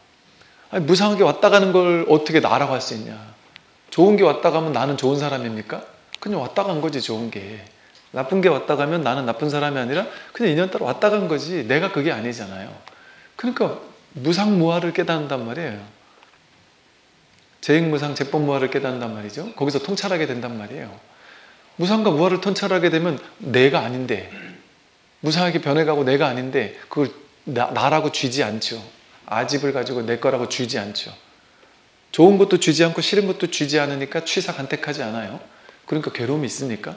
A: 무상하게 왔다 가는 걸 어떻게 나라고 할 수 있냐. 좋은 게 왔다 가면 나는 좋은 사람입니까? 그냥 왔다 간 거지. 좋은 게. 나쁜 게 왔다 가면 나는 나쁜 사람이 아니라 그냥 인연 따라 왔다 간 거지. 내가 그게 아니잖아요. 그러니까 무상무화를 깨닫는단 말이에요. 재행무상 재법무화를 깨닫는단 말이죠. 거기서 통찰하게 된단 말이에요. 무상과 무화를 통찰하게 되면 내가 아닌데, 무상하게 변해가고 내가 아닌데 그걸 나라고 쥐지 않죠. 아집을 가지고 내 거라고 쥐지 않죠. 좋은 것도 쥐지 않고 싫은 것도 쥐지 않으니까 취사간택하지 않아요. 그러니까 괴로움이 있습니까?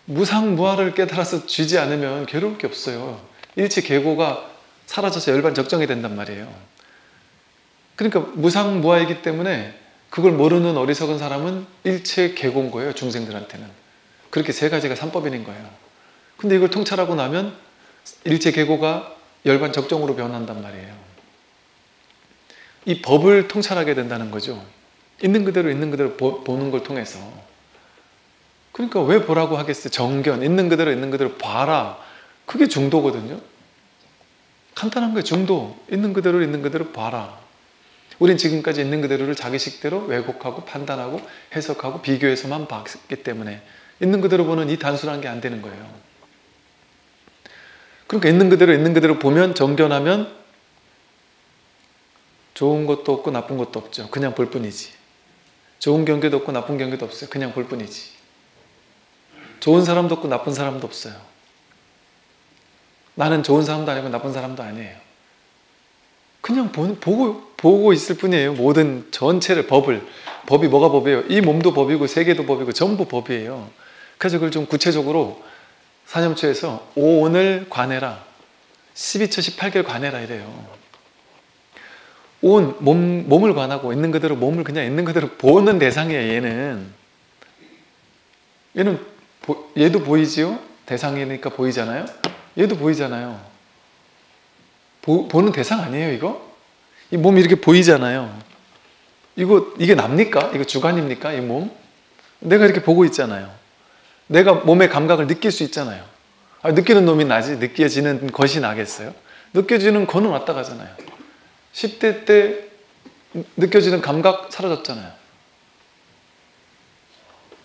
A: 무상무화를 깨달아서 쥐지 않으면 괴로울 게 없어요. 일치계고가 사라져서 열반 적정이 된단 말이에요. 그러니까 무상무화이기 때문에 그걸 모르는 어리석은 사람은 일체 계고인 거예요. 중생들한테는. 그렇게 세 가지가 삼법인인 거예요. 근데 이걸 통찰하고 나면 일체 계고가 열반적정으로 변한단 말이에요. 이 법을 통찰하게 된다는 거죠. 있는 그대로 보는 걸 통해서. 그러니까 왜 보라고 하겠어요? 정견, 있는 그대로 봐라. 그게 중도거든요. 간단한 거예요. 중도. 있는 그대로 봐라. 우린 지금까지 있는 그대로를 자기식대로 왜곡하고 판단하고 해석하고 비교해서만 봤기 때문에 있는 그대로 보는 이 단순한 게 안 되는 거예요. 그러니까 있는 그대로 보면, 정견하면 좋은 것도 없고 나쁜 것도 없죠. 그냥 볼 뿐이지. 좋은 경계도 없고 나쁜 경계도 없어요. 그냥 볼 뿐이지. 좋은 사람도 없고 나쁜 사람도 없어요. 나는 좋은 사람도 아니고 나쁜 사람도 아니에요. 그냥 보고 있을 뿐이에요. 모든 전체를, 법이 뭐가 법이에요? 이 몸도 법이고 세계도 법이고 전부 법이에요. 그래서 그걸 좀 구체적으로 사념초에서 오온을 관해라, 12처 18개를 관해라 이래요. 온 몸을 관하고 있는 그대로 몸을 그냥 있는 그대로 보는 대상이에요. 얘도 보이지요? 대상이니까 보이잖아요. 얘도 보이잖아요. 보는 대상 아니에요, 이거? 이 몸이 이렇게 보이잖아요. 이게 납니까? 이거 주관입니까? 이 몸? 내가 이렇게 보고 있잖아요. 내가 몸의 감각을 느낄 수 있잖아요. 느끼는 놈이 나지 느껴지는 것이 나겠어요? 느껴지는 거는 왔다 가잖아요. 10대 때 느껴지는 감각 사라졌잖아요.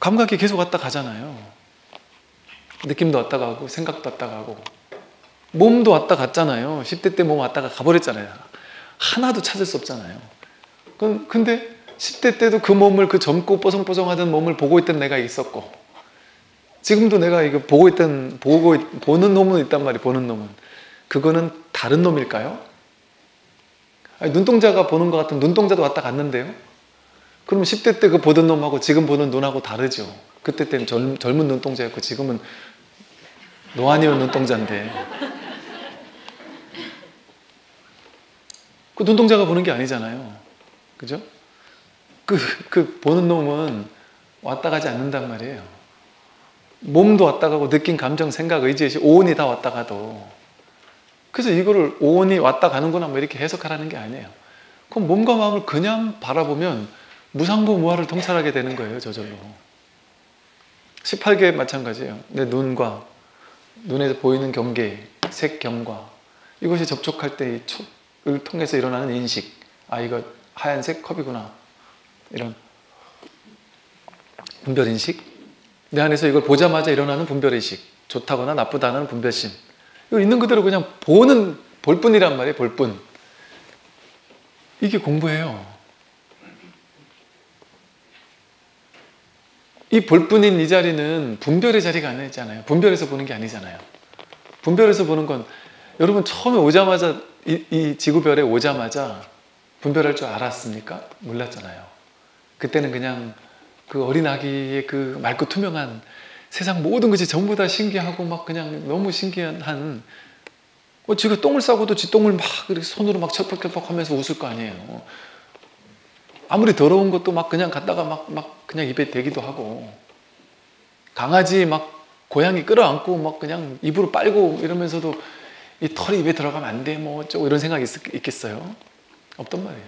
A: 감각이 계속 왔다 가잖아요. 느낌도 왔다 가고 생각도 왔다 가고 몸도 왔다 갔잖아요. 10대 때 몸 왔다가 가버렸잖아요. 하나도 찾을 수 없잖아요. 근데 10대 때도 그 몸을, 그 젊고 뽀송뽀송하던 몸을 보고 있던 내가 있었고, 지금도 내가 이거 보는 놈은 있단 말이에요. 보는 놈은. 그거는 다른 놈일까요? 눈동자가 보는 것 같으면 눈동자도 왔다 갔는데요. 그러면 10대 때 그 보던 놈하고 지금 보는 눈하고 다르죠. 그때 때는 젊은 눈동자였고 지금은 노안이온 눈동자인데, 그 눈동자가 보는 게 아니잖아요. 그죠? 그 보는 놈은 왔다 가지 않는단 말이에요. 몸도 왔다 가고 느낀 감정, 생각, 의지, 오온이 다 왔다 가도. 그래서 이거를 오온이 왔다 가는구나 뭐 이렇게 해석하라는 게 아니에요. 그럼 몸과 마음을 그냥 바라보면 무상부 무아를 통찰하게 되는 거예요. 저절로. 18개 마찬가지예요. 내 눈과 눈에서 보이는 경계, 색경과 이것이 접촉할 때 이 촉을 통해서 일어나는 인식. 이거 하얀색 컵이구나. 이런 분별인식. 내 안에서 이걸 보자마자 일어나는 분별의식. 좋다거나 나쁘다는 분별심. 이거 있는 그대로 그냥 볼 뿐이란 말이에요. 볼 뿐. 이게 공부예요. 이 볼 뿐인 이 자리는 분별의 자리가 아니잖아요. 분별해서 보는 게 아니잖아요. 분별해서 보는 건, 여러분 처음에 오자마자 이 지구별에 오자마자 분별할 줄 알았습니까? 몰랐잖아요. 그때는 그냥 그 어린아기의 그 맑고 투명한 세상 모든 것이 전부 다 신기하고 막 그냥 너무 신기한 쥐가 똥을 싸고도 쥐 똥을 막 손으로 막 철퍽철퍽 하면서 웃을 거 아니에요. 아무리 더러운 것도 막 그냥 갖다가 막 그냥 입에 대기도 하고, 강아지 막 고양이 끌어안고 막 그냥 입으로 빨고 이러면서도 이 털이 입에 들어가면 안 돼 뭐 어쩌고 이런 생각이 있겠어요? 없단 말이에요.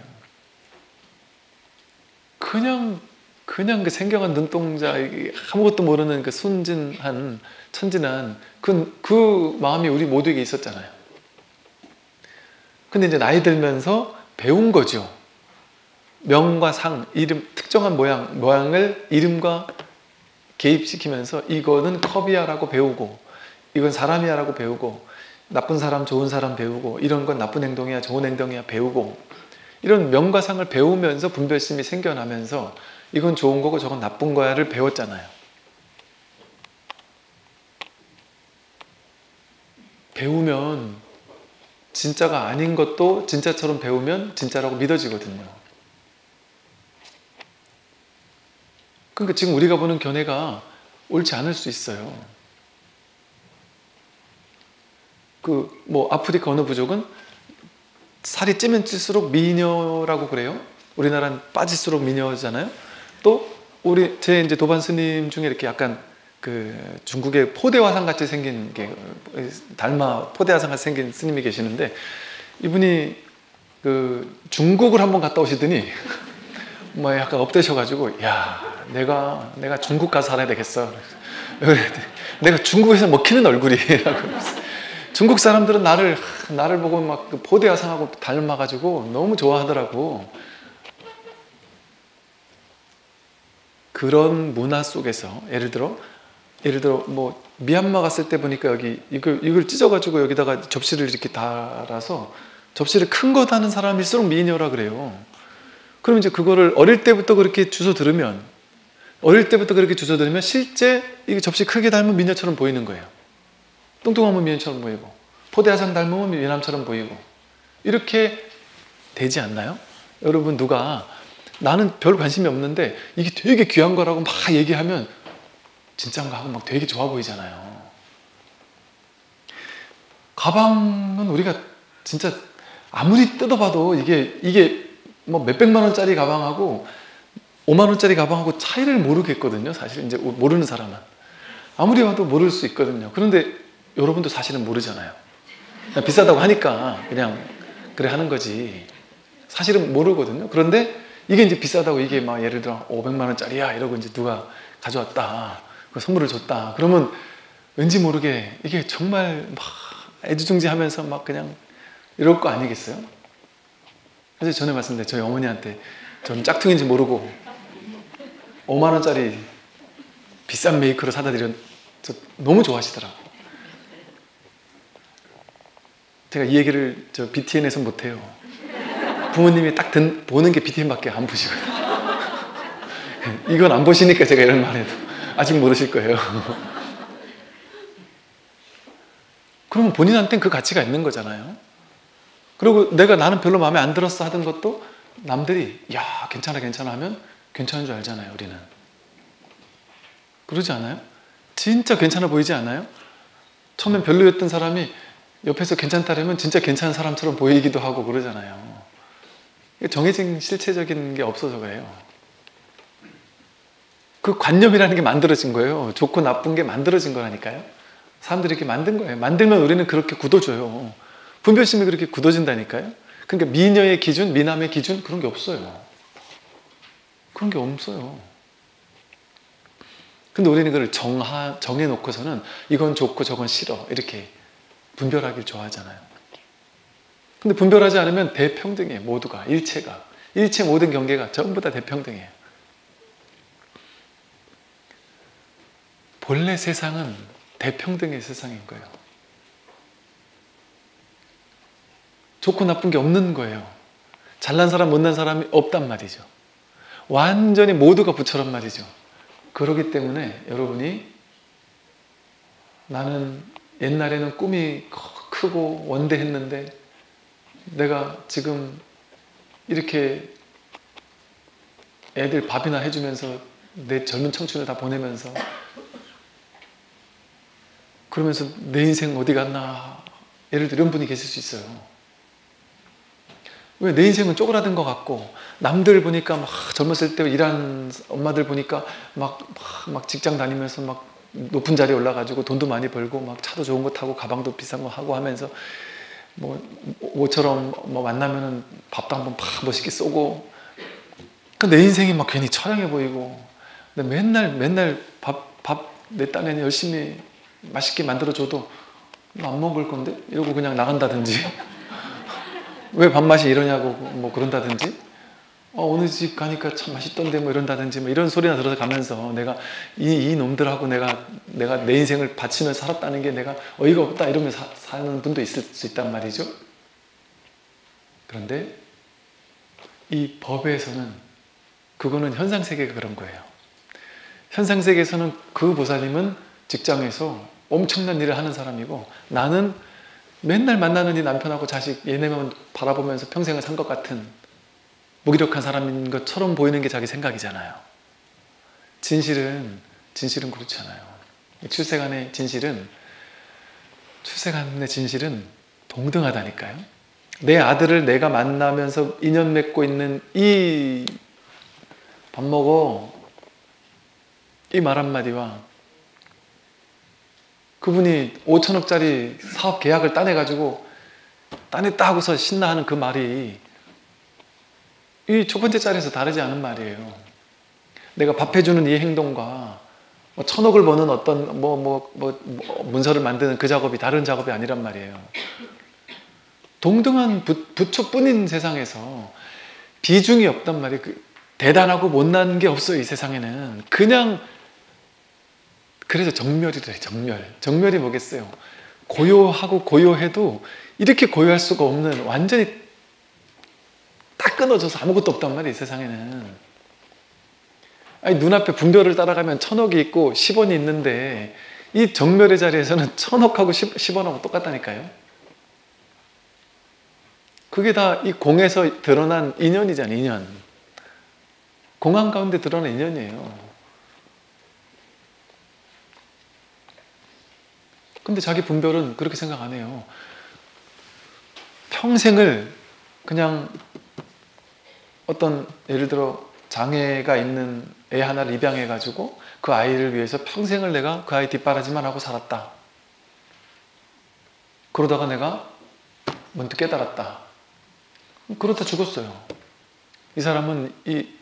A: 그냥 그 생경한 눈동자, 아무것도 모르는 그 순진한 천진한 그 마음이 우리 모두에게 있었잖아요. 근데 이제 나이 들면서 배운 거죠. 명과 상, 이름, 특정한 모양을 이름과 개입시키면서 이거는 컵이야 라고 배우고, 이건 사람이야 라고 배우고, 나쁜 사람, 좋은 사람 배우고, 이런 건 나쁜 행동이야, 좋은 행동이야 배우고, 이런 명과 상을 배우면서 분별심이 생겨나면서 이건 좋은 거고 저건 나쁜 거야를 배웠잖아요. 배우면 진짜가 아닌 것도 진짜처럼 배우면 진짜라고 믿어지거든요. 그러니까 지금 우리가 보는 견해가 옳지 않을 수 있어요. 아프리카 어느 부족은 살이 찌면 찔수록 미녀라고 그래요. 우리나라는 빠질수록 미녀잖아요. 또 제 이제 도반 스님 중에 이렇게 약간 그 중국의 포대화상 같이 생긴 게 포대화상 같이 생긴 스님이 계시는데, 이분이 그 중국을 한번 갔다 오시더니 뭐 약간 업되셔가지고, 야, 내가 중국 가서 살아야 되겠어. 내가 중국에서 먹히는 얼굴이라고. 중국 사람들은 나를 보고 막 그 포대화상하고 닮아가지고 너무 좋아하더라고. 그런 문화 속에서 예를 들어 뭐 미얀마 갔을 때 보니까 여기 이걸 찢어가지고 여기다가 접시를 이렇게 달아서 접시를 큰 거 다는 사람일수록 미녀라 그래요. 그럼 이제 그거를 어릴 때부터 그렇게 주워 들으면 실제 이게 접시 크게 닮은 미녀처럼 보이는 거예요. 뚱뚱하면 미녀처럼 보이고, 포대화상 닮으면 미남처럼 보이고, 이렇게 되지 않나요? 여러분, 누가 나는 별 관심이 없는데 이게 되게 귀한 거라고 막 얘기하면 진짠가 하고 막 되게 좋아 보이잖아요. 가방은 우리가 진짜 아무리 뜯어봐도 이게 뭐 몇백만 원짜리 가방하고 5만 원짜리 가방하고 차이를 모르겠거든요. 사실 이제 모르는 사람은 아무리 봐도 모를 수 있거든요. 그런데 여러분도 사실은 모르잖아요. 그냥 비싸다고 하니까 그냥 그래 하는 거지 사실은 모르거든요. 그런데 이게 이제 비싸다고, 이게 막 예를 들어 500만 원짜리야 이러고 이제 누가 가져왔다, 그 선물을 줬다 그러면 왠지 모르게 이게 정말 막 애지중지하면서 막 그냥 이럴 거 아니겠어요? 사실 전에 말씀드린 저희 어머니한테 저는 짝퉁인지 모르고 5만 원짜리 비싼 메이커를 사다 드렸, 너무 좋아하시더라고. 제가 이 얘기를 저 BTN에서 못해요. 부모님이 딱 보는 게 BTN밖에 안 보시거든요. 이건 안 보시니까 제가 이런 말 해도 아직 모르실 거예요. 그러면 본인한테는 그 가치가 있는 거잖아요. 그리고 나는 별로 마음에 안 들었어 하던 것도 남들이 야 괜찮아 하면 괜찮은 줄 알잖아요. 우리는 그러지 않아요? 진짜 괜찮아 보이지 않아요? 처음엔 별로였던 사람이 옆에서 괜찮다라면 진짜 괜찮은 사람처럼 보이기도 하고 그러잖아요. 정해진 실체적인 게 없어서 그래요. 그 관념이라는 게 만들어진 거예요. 좋고 나쁜 게 만들어진 거라니까요. 사람들이 이렇게 만든 거예요. 만들면 우리는 그렇게 굳어져요. 분별심이 그렇게 굳어진다니까요. 그러니까 미녀의 기준, 미남의 기준 그런 게 없어요. 그런 게 없어요. 근데 우리는 그걸 정해놓고서는 이건 좋고 저건 싫어 이렇게 분별하길 좋아하잖아요. 근데 분별하지 않으면 대평등이에요. 모두가, 일체 모든 경계가 전부 다 대평등이에요. 본래 세상은 대평등의 세상인 거예요. 좋고 나쁜 게 없는 거예요. 잘난 사람 못난 사람이 없단 말이죠. 완전히 모두가 부처란 말이죠. 그렇기 때문에 여러분이 나는 옛날에는 꿈이 크고 원대했는데 내가 지금 이렇게 애들 밥이나 해주면서 내 젊은 청춘을 다 보내면서 그러면서 내 인생 어디 갔나, 예를 들어 이런 분이 계실 수 있어요. 왜? 내 인생은 쪼그라든 것 같고 남들 보니까 막 젊었을 때 일한 엄마들 보니까 막 직장 다니면서 막 높은 자리에 올라가지고 돈도 많이 벌고 막 차도 좋은 거 타고 가방도 비싼 거 하고 하면서 뭐 모처럼 뭐 만나면은 밥도 한번 팍 멋있게 쏘고, 내 인생이 막 괜히 처량해 보이고, 근데 맨날 밥 내 딴에는 열심히 맛있게 만들어줘도 나 안 먹을 건데 이러고 그냥 나간다든지 왜 밥맛이 이러냐고 뭐 그런다든지, 오늘 집 가니까 참 맛있던데 뭐 이런다든지 뭐 이런 소리나 들어서 가면서 내가 이 놈들하고 내가 내 인생을 바치면서 살았다는 게 내가 어이가 없다 이러면서 사는 분도 있을 수 있단 말이죠. 그런데 이 법에서는 그거는 현상세계가 그런 거예요. 현상세계에서는 그 보살님은 직장에서 엄청난 일을 하는 사람이고, 나는 맨날 만나는 이 남편하고 자식 얘네만 바라보면서 평생을 산 것 같은 무기력한 사람인 것처럼 보이는 게 자기 생각이잖아요. 진실은 그렇지 않아요. 출세간의 진실은 동등하다니까요. 내 아들을 내가 만나면서 인연 맺고 있는 이 밥 먹어 이 말 한마디와 그분이 5천억짜리 사업 계약을 따내가지고 따냈다 하고서 신나하는 그 말이 이 첫 번째 자리에서 다르지 않은 말이에요. 내가 밥 해주는 이 행동과 뭐 1,000억을 버는 어떤 문서를 만드는 그 작업이 다른 작업이 아니란 말이에요. 동등한 부처뿐인 세상에서 비중이 없단 말이에요. 대단하고 못난 게 없어요. 이 세상에는. 그냥 그래서 정멸이래. 정멸이 뭐겠어요? 고요하고 고요해도 이렇게 고요할 수가 없는, 완전히 딱 끊어져서 아무것도 없단 말이에요. 이 세상에는. 아니, 눈앞에 분별을 따라가면 1,000억이 있고 10원이 있는데 이 정멸의 자리에서는 1,000억하고 10원하고 똑같다니까요. 그게 다 이 공에서 드러난 인연이잖아요. 인연. 공안 가운데 드러난 인연이에요. 근데 자기 분별은 그렇게 생각 안 해요. 평생을 그냥 어떤 예를 들어 장애가 있는 애 하나를 입양해가지고 그 아이를 위해서 평생을 내가 그 아이 뒷바라지만 하고 살았다. 그러다가 내가 문득 깨달았다. 그러다 죽었어요. 이 사람은 이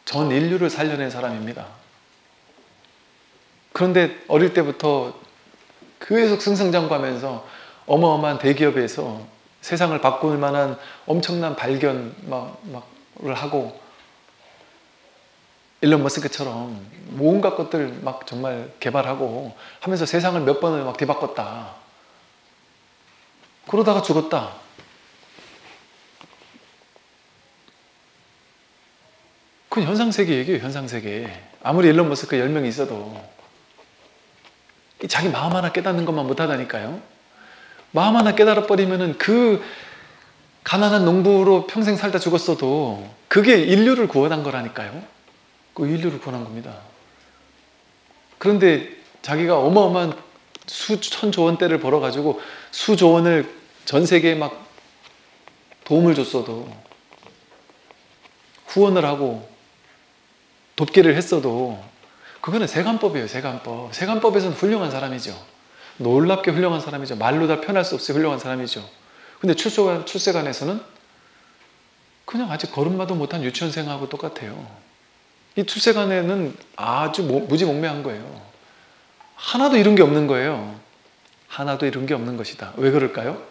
A: 전 인류를 살려낸 사람입니다. 그런데 어릴 때부터 계속 승승장구하면서 어마어마한 대기업에서 세상을 바꿀 만한 엄청난 발견 막을 하고 일론 머스크처럼 온갖 것들 막 정말 개발하고 하면서 세상을 몇 번을 막 뒤바꿨다. 그러다가 죽었다. 그건 현상세계 얘기예요. 현상세계. 아무리 일론 머스크 10명이 있어도 자기 마음 하나 깨닫는 것만 못하다니까요. 마음 하나 깨달아버리면은 그 가난한 농부로 평생 살다 죽었어도 그게 인류를 구원한 거라니까요. 그 인류를 구원한 겁니다. 그런데 자기가 어마어마한 수천조 원대를 벌어가지고 수조 원을 전 세계에 막 도움을 줬어도, 후원을 하고 돕기를 했어도 그거는 세간법이에요. 세간법. 세간법에서는 훌륭한 사람이죠. 놀랍게 훌륭한 사람이죠. 말로 다 표현할 수 없이 훌륭한 사람이죠. 근데 출세관에서는 그냥 아직 걸음마도 못한 유치원생하고 똑같아요. 이 출세관에는 아주 무지몽매한 거예요. 하나도 이룬 게 없는 거예요. 하나도 이룬 게 없는 것이다. 왜 그럴까요?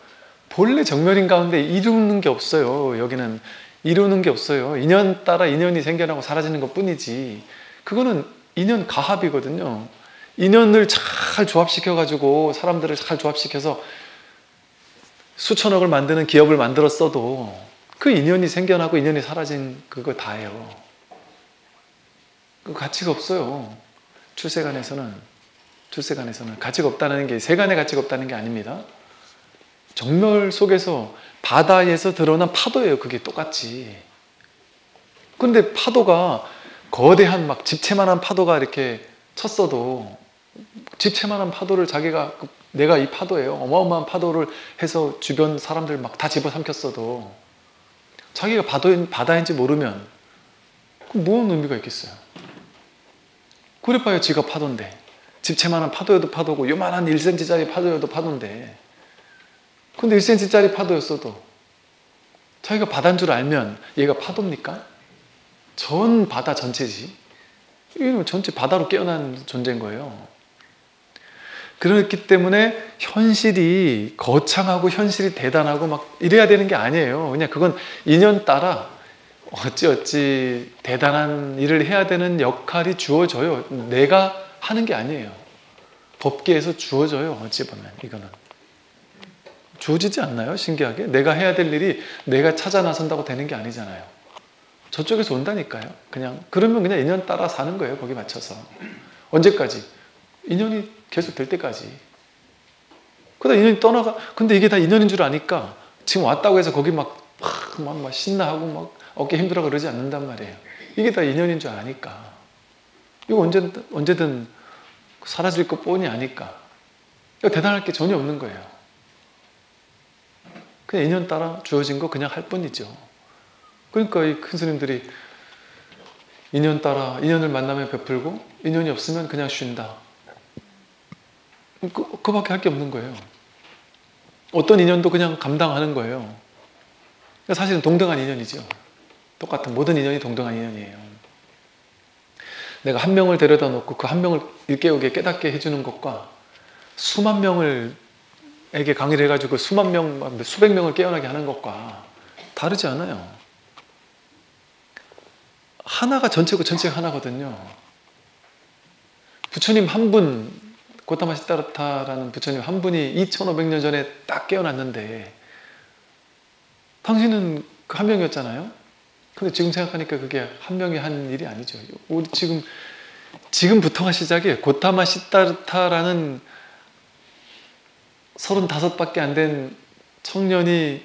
A: 본래 정멸인 가운데 이루는 게 없어요. 여기는 이루는 게 없어요. 인연 따라 인연이 생겨나고 사라지는 것 뿐이지. 그거는 인연 가합이거든요. 인연을 잘 조합시켜가지고 사람들을 잘 조합시켜서 수천억을 만드는 기업을 만들었어도 그 인연이 생겨나고 인연이 사라진 그거 다예요. 그 가치가 없어요. 출세관에서는 가치가 없다는 게 세간의 가치가 없다는 게 아닙니다. 정멸 속에서 바다에서 드러난 파도예요. 그게 똑같이. 그런데 파도가 거대한 막 집채만한 파도가 이렇게 쳤어도 집채만한 파도를 자기가 내가 이 파도예요. 어마어마한 파도를 해서 주변 사람들 막 다 집어삼켰어도 자기가 바다인지 모르면 무슨 의미가 있겠어요. 그래봐야 지가 파도인데, 집채만한 파도여도 파도고 요만한 1cm짜리 파도여도 파도인데, 근데 1cm짜리 파도였어도 자기가 바다인 줄 알면 얘가 파도입니까? 전 바다 전체지. 이건 전체 바다로 깨어난 존재인 거예요. 그렇기 때문에 현실이 거창하고 현실이 대단하고 막 이래야 되는 게 아니에요. 그냥 그건 인연 따라 어찌 대단한 일을 해야 되는 역할이 주어져요. 내가 하는 게 아니에요. 법계에서 주어져요. 어찌 보면 이거는 주어지지 않나요? 신기하게 내가 해야 될 일이 내가 찾아 나선다고 되는 게 아니잖아요. 저쪽에서 온다니까요. 그러면 그냥 인연 따라 사는 거예요. 거기 맞춰서. 언제까지? 인연이 계속 될 때까지. 그러다 인연이 떠나가. 근데 이게 다 인연인 줄 아니까 지금 왔다고 해서 거기 막 신나하고 막 어깨 힘들어 그러지 않는단 말이에요. 이게 다 인연인 줄 아니까. 이거 언제든 사라질 것 뻔히 아니까. 이거 대단할 게 전혀 없는 거예요. 그냥 인연 따라 주어진 거 그냥 할 뿐이죠. 그러니까 이 큰 스님들이 인연 따라 인연을 만나면 베풀고 인연이 없으면 그냥 쉰다. 그밖에 할 게 없는 거예요. 어떤 인연도 그냥 감당하는 거예요. 그러니까 사실은 동등한 인연이죠. 똑같은 모든 인연이 동등한 인연이에요. 내가 한 명을 데려다 놓고 그 한 명을 일깨우게 깨닫게 해주는 것과 수만 명을 에게 강의를 해가지고 수만 명, 수백 명을 깨어나게 하는 것과 다르지 않아요. 하나가 전체고 전체가 하나거든요. 부처님 한 분, 고타마 시다르타라는 부처님 한 분이 2500년 전에 딱 깨어났는데 당신은 그 한 명이었잖아요. 근데 지금 생각하니까 그게 한 명이 한 일이 아니죠. 우리 지금부터가 시작이에요. 고타마 시다르타라는 35밖에 안 된 청년이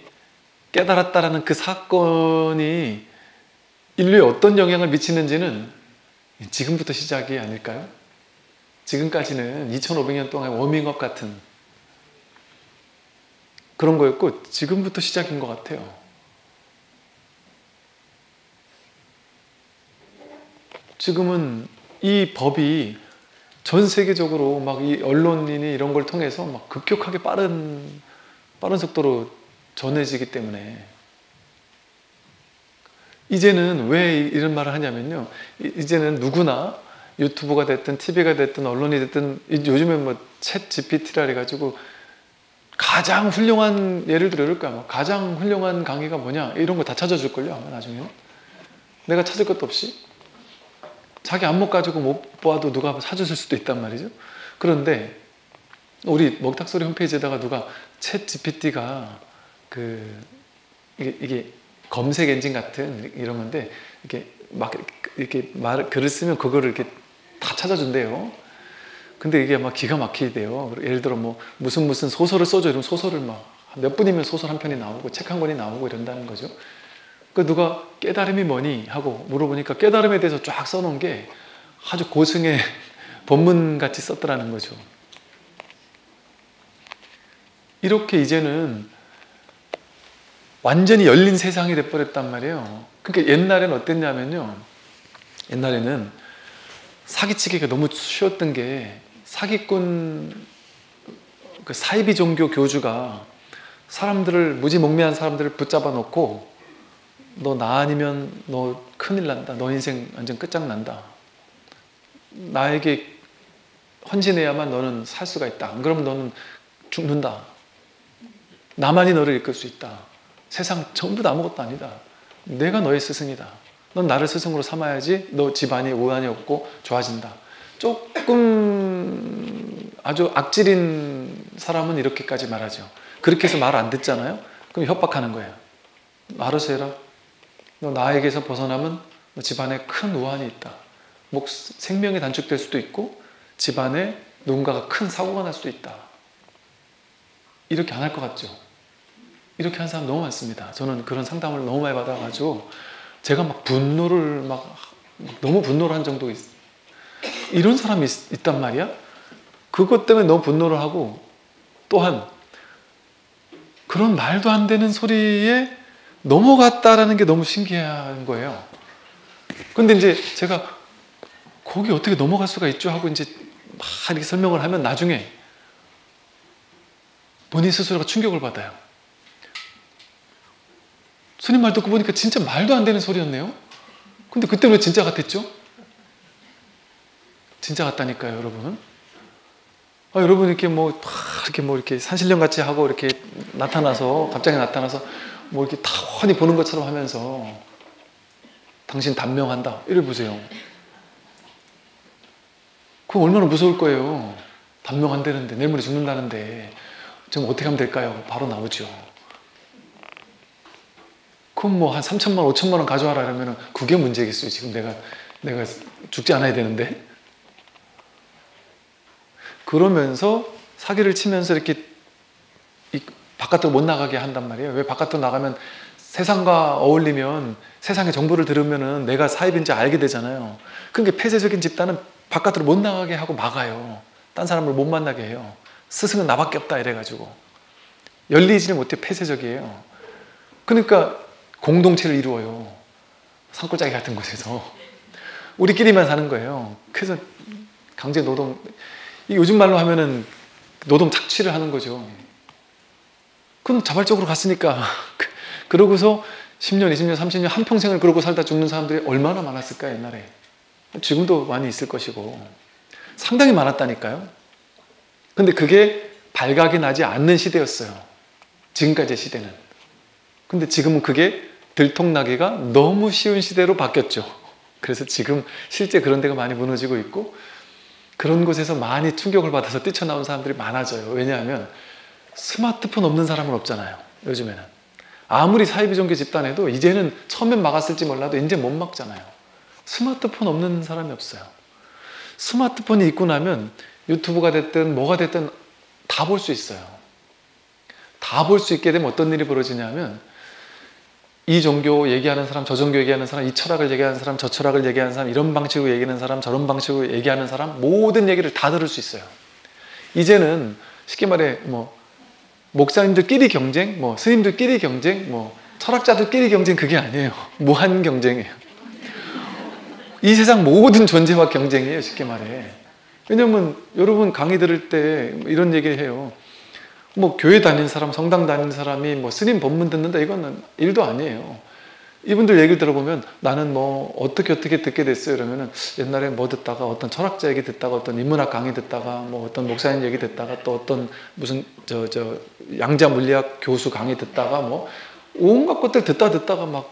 A: 깨달았다라는 그 사건이 인류에 어떤 영향을 미치는지는 지금부터 시작이 아닐까요? 지금까지는 2500년 동안 워밍업 같은 그런 거였고 지금부터 시작인 것 같아요. 지금은 이 법이 전 세계적으로 막 이 언론이니 이런 걸 통해서 막 급격하게 빠른 속도로 전해지기 때문에 이제는 왜 이런 말을 하냐면요. 이제는 누구나 유튜브가 됐든 TV가 됐든 언론이 됐든 요즘에 뭐 챗 GPT라 해가지고 가장 훌륭한 예를 들어 이럴까 뭐 가장 훌륭한 강의가 뭐냐 이런 거 다 찾아줄걸요 아마 나중에 내가 찾을 것도 없이 자기 안목 가지고 못 봐도 누가 사줬을 수도 있단 말이죠. 그런데 우리 먹탁소리 홈페이지에다가 누가 챗 GPT가 이게 검색 엔진 같은 이런 건데 이렇게 글을 쓰면 그거를 이렇게 다 찾아준대요. 근데 이게 막 기가 막히대요. 예를 들어 뭐 무슨 소설을 써줘 이러면 소설을 막 몇 분이면 소설 한 편이 나오고 책 한 권이 나오고 이런다는 거죠. 그 누가 깨달음이 뭐니 하고 물어보니까 깨달음에 대해서 쫙 써놓은 게 아주 고승의 본문같이 썼더라는 거죠. 이렇게 이제는 완전히 열린 세상이 돼버렸단 말이에요. 그러니까 옛날에는 어땠냐면요. 옛날에는 사기치기가 너무 쉬웠던 게 사기꾼 그 사이비 종교 교주가 사람들을 무지몽매한 사람들을 붙잡아 놓고 너 나 아니면 너 큰일 난다. 너 인생 완전 끝장난다. 나에게 헌신해야만 너는 살 수가 있다. 안 그러면 너는 죽는다. 나만이 너를 이끌 수 있다. 세상 전부 다 아무것도 아니다. 내가 너의 스승이다. 넌 나를 스승으로 삼아야지 너 집안이 우환이 없고 좋아진다. 조금 아주 악질인 사람은 이렇게까지 말하죠. 그렇게 해서 말 안 듣잖아요. 그럼 협박하는 거예요. 알아서 해라. 너 나에게서 벗어나면 너 집안에 큰 우환이 있다. 생명이 단축될 수도 있고 집안에 누군가가 큰 사고가 날 수도 있다. 이렇게 안 할 것 같죠? 이렇게 한 사람 너무 많습니다. 저는 그런 상담을 너무 많이 받아가지고 제가 막 분노를 너무 분노를 한 정도 이런 사람이 있단 말이야? 그것 때문에 너무 분노를 하고 또한 그런 말도 안 되는 소리에 넘어갔다라는 게 너무 신기한 거예요. 근데 이제 제가 거기 어떻게 넘어갈 수가 있죠? 하고 이제 막 이렇게 설명을 하면 나중에 본인 스스로가 충격을 받아요. 스님 말 듣고 보니까 진짜 말도 안 되는 소리였네요. 근데 그때 왜 진짜 같았죠? 진짜 같다니까요, 여러분. 여러분 이렇게 산신령 같이 하고 이렇게 갑자기 나타나서 뭐 이렇게 다 훤히 보는 것처럼 하면서 당신 단명한다. 이래 보세요. 그거 얼마나 무서울 거예요. 단명한다는데, 내일 모레 죽는다는데, 지금 어떻게 하면 될까요? 바로 나오죠. 그럼 뭐 한 3천만 원, 5천만 원 가져와라 그러면 그게 문제겠어요. 지금 내가 죽지 않아야 되는데. 그러면서 사기를 치면서 이렇게 바깥으로 못 나가게 한단 말이에요. 왜 바깥으로 나가면 세상과 어울리면 세상의 정보를 들으면 내가 사입인지 알게 되잖아요. 그러니까 폐쇄적인 집단은 바깥으로 못 나가게 하고 막아요. 딴 사람을 못 만나게 해요. 스승은 나밖에 없다 이래가지고. 열리지를 못해 폐쇄적이에요. 그러니까 공동체를 이루어요. 산골짜기 같은 곳에서 우리끼리만 사는 거예요. 그래서 강제 노동, 요즘 말로 하면은 노동 착취를 하는 거죠. 그럼 자발적으로 갔으니까 그러고서 10년, 20년, 30년 한평생을 그러고 살다 죽는 사람들이 얼마나 많았을까 옛날에. 지금도 많이 있을 것이고 상당히 많았다니까요. 근데 그게 발각이 나지 않는 시대였어요. 지금까지의 시대는. 근데 지금은 그게 들통나기가 너무 쉬운 시대로 바뀌었죠. 그래서 지금 실제 그런 데가 많이 무너지고 있고 그런 곳에서 많이 충격을 받아서 뛰쳐나온 사람들이 많아져요. 왜냐하면 스마트폰 없는 사람은 없잖아요. 요즘에는. 아무리 사회비종교 집단에도 이제는 처음엔 막았을지 몰라도 이제 못 막잖아요. 스마트폰 없는 사람이 없어요. 스마트폰이 있고 나면 유튜브가 됐든 뭐가 됐든 다 볼 수 있어요. 다 볼 수 있게 되면 어떤 일이 벌어지냐면 이 종교 얘기하는 사람, 저 종교 얘기하는 사람, 이 철학을 얘기하는 사람, 저 철학을 얘기하는 사람, 이런 방식으로 얘기하는 사람, 저런 방식으로 얘기하는 사람 모든 얘기를 다 들을 수 있어요. 이제는 쉽게 말해 목사님들끼리 경쟁, 스님들끼리 경쟁, 철학자들끼리 경쟁 그게 아니에요. 무한 경쟁이에요. 이 세상 모든 존재와 경쟁이에요. 쉽게 말해. 왜냐면 여러분 강의 들을 때 이런 얘기를 해요. 교회 다니는 사람, 성당 다니는 사람이 스님 법문 듣는다 이거는 일도 아니에요. 이분들 얘기를 들어보면 나는 어떻게 듣게 됐어요. 그러면은 옛날에 듣다가 어떤 철학자 얘기 듣다가 어떤 인문학 강의 듣다가 어떤 목사님 얘기 듣다가 또 어떤 무슨 양자 물리학 교수 강의 듣다가 온갖 것들 듣다가 막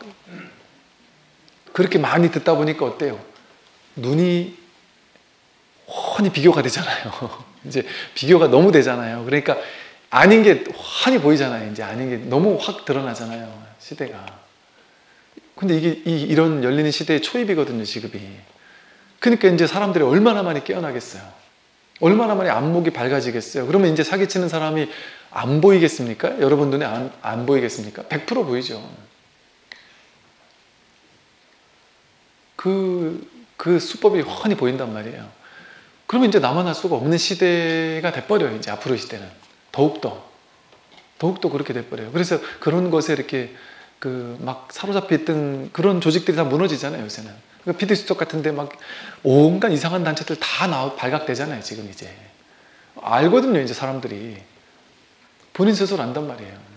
A: 그렇게 많이 듣다 보니까 어때요? 눈이 훤히 비교가 되잖아요. 이제 비교가 너무 되잖아요. 그러니까 아닌 게 환히 보이잖아요. 이제 아닌 게 너무 확 드러나잖아요. 시대가. 근데 이게 이런 열리는 시대의 초입이거든요. 지금이. 그러니까 이제 사람들이 얼마나 많이 깨어나겠어요. 얼마나 많이 안목이 밝아지겠어요. 그러면 이제 사기치는 사람이 안 보이겠습니까? 여러분 눈에 안 보이겠습니까? 100% 보이죠. 그 수법이 훤히 보인단 말이에요. 그러면 이제 나만 할 수가 없는 시대가 돼버려요. 이제 앞으로 시대는. 더욱더 그렇게 돼버려요. 그래서 그런 것에 이렇게 막 사로잡혀 있던 그런 조직들이 다 무너지잖아요, 요새는. 피디수첩 같은데 막 온갖 이상한 단체들 다 발각되잖아요, 지금 이제. 알거든요, 이제 사람들이. 본인 스스로 안단 말이에요.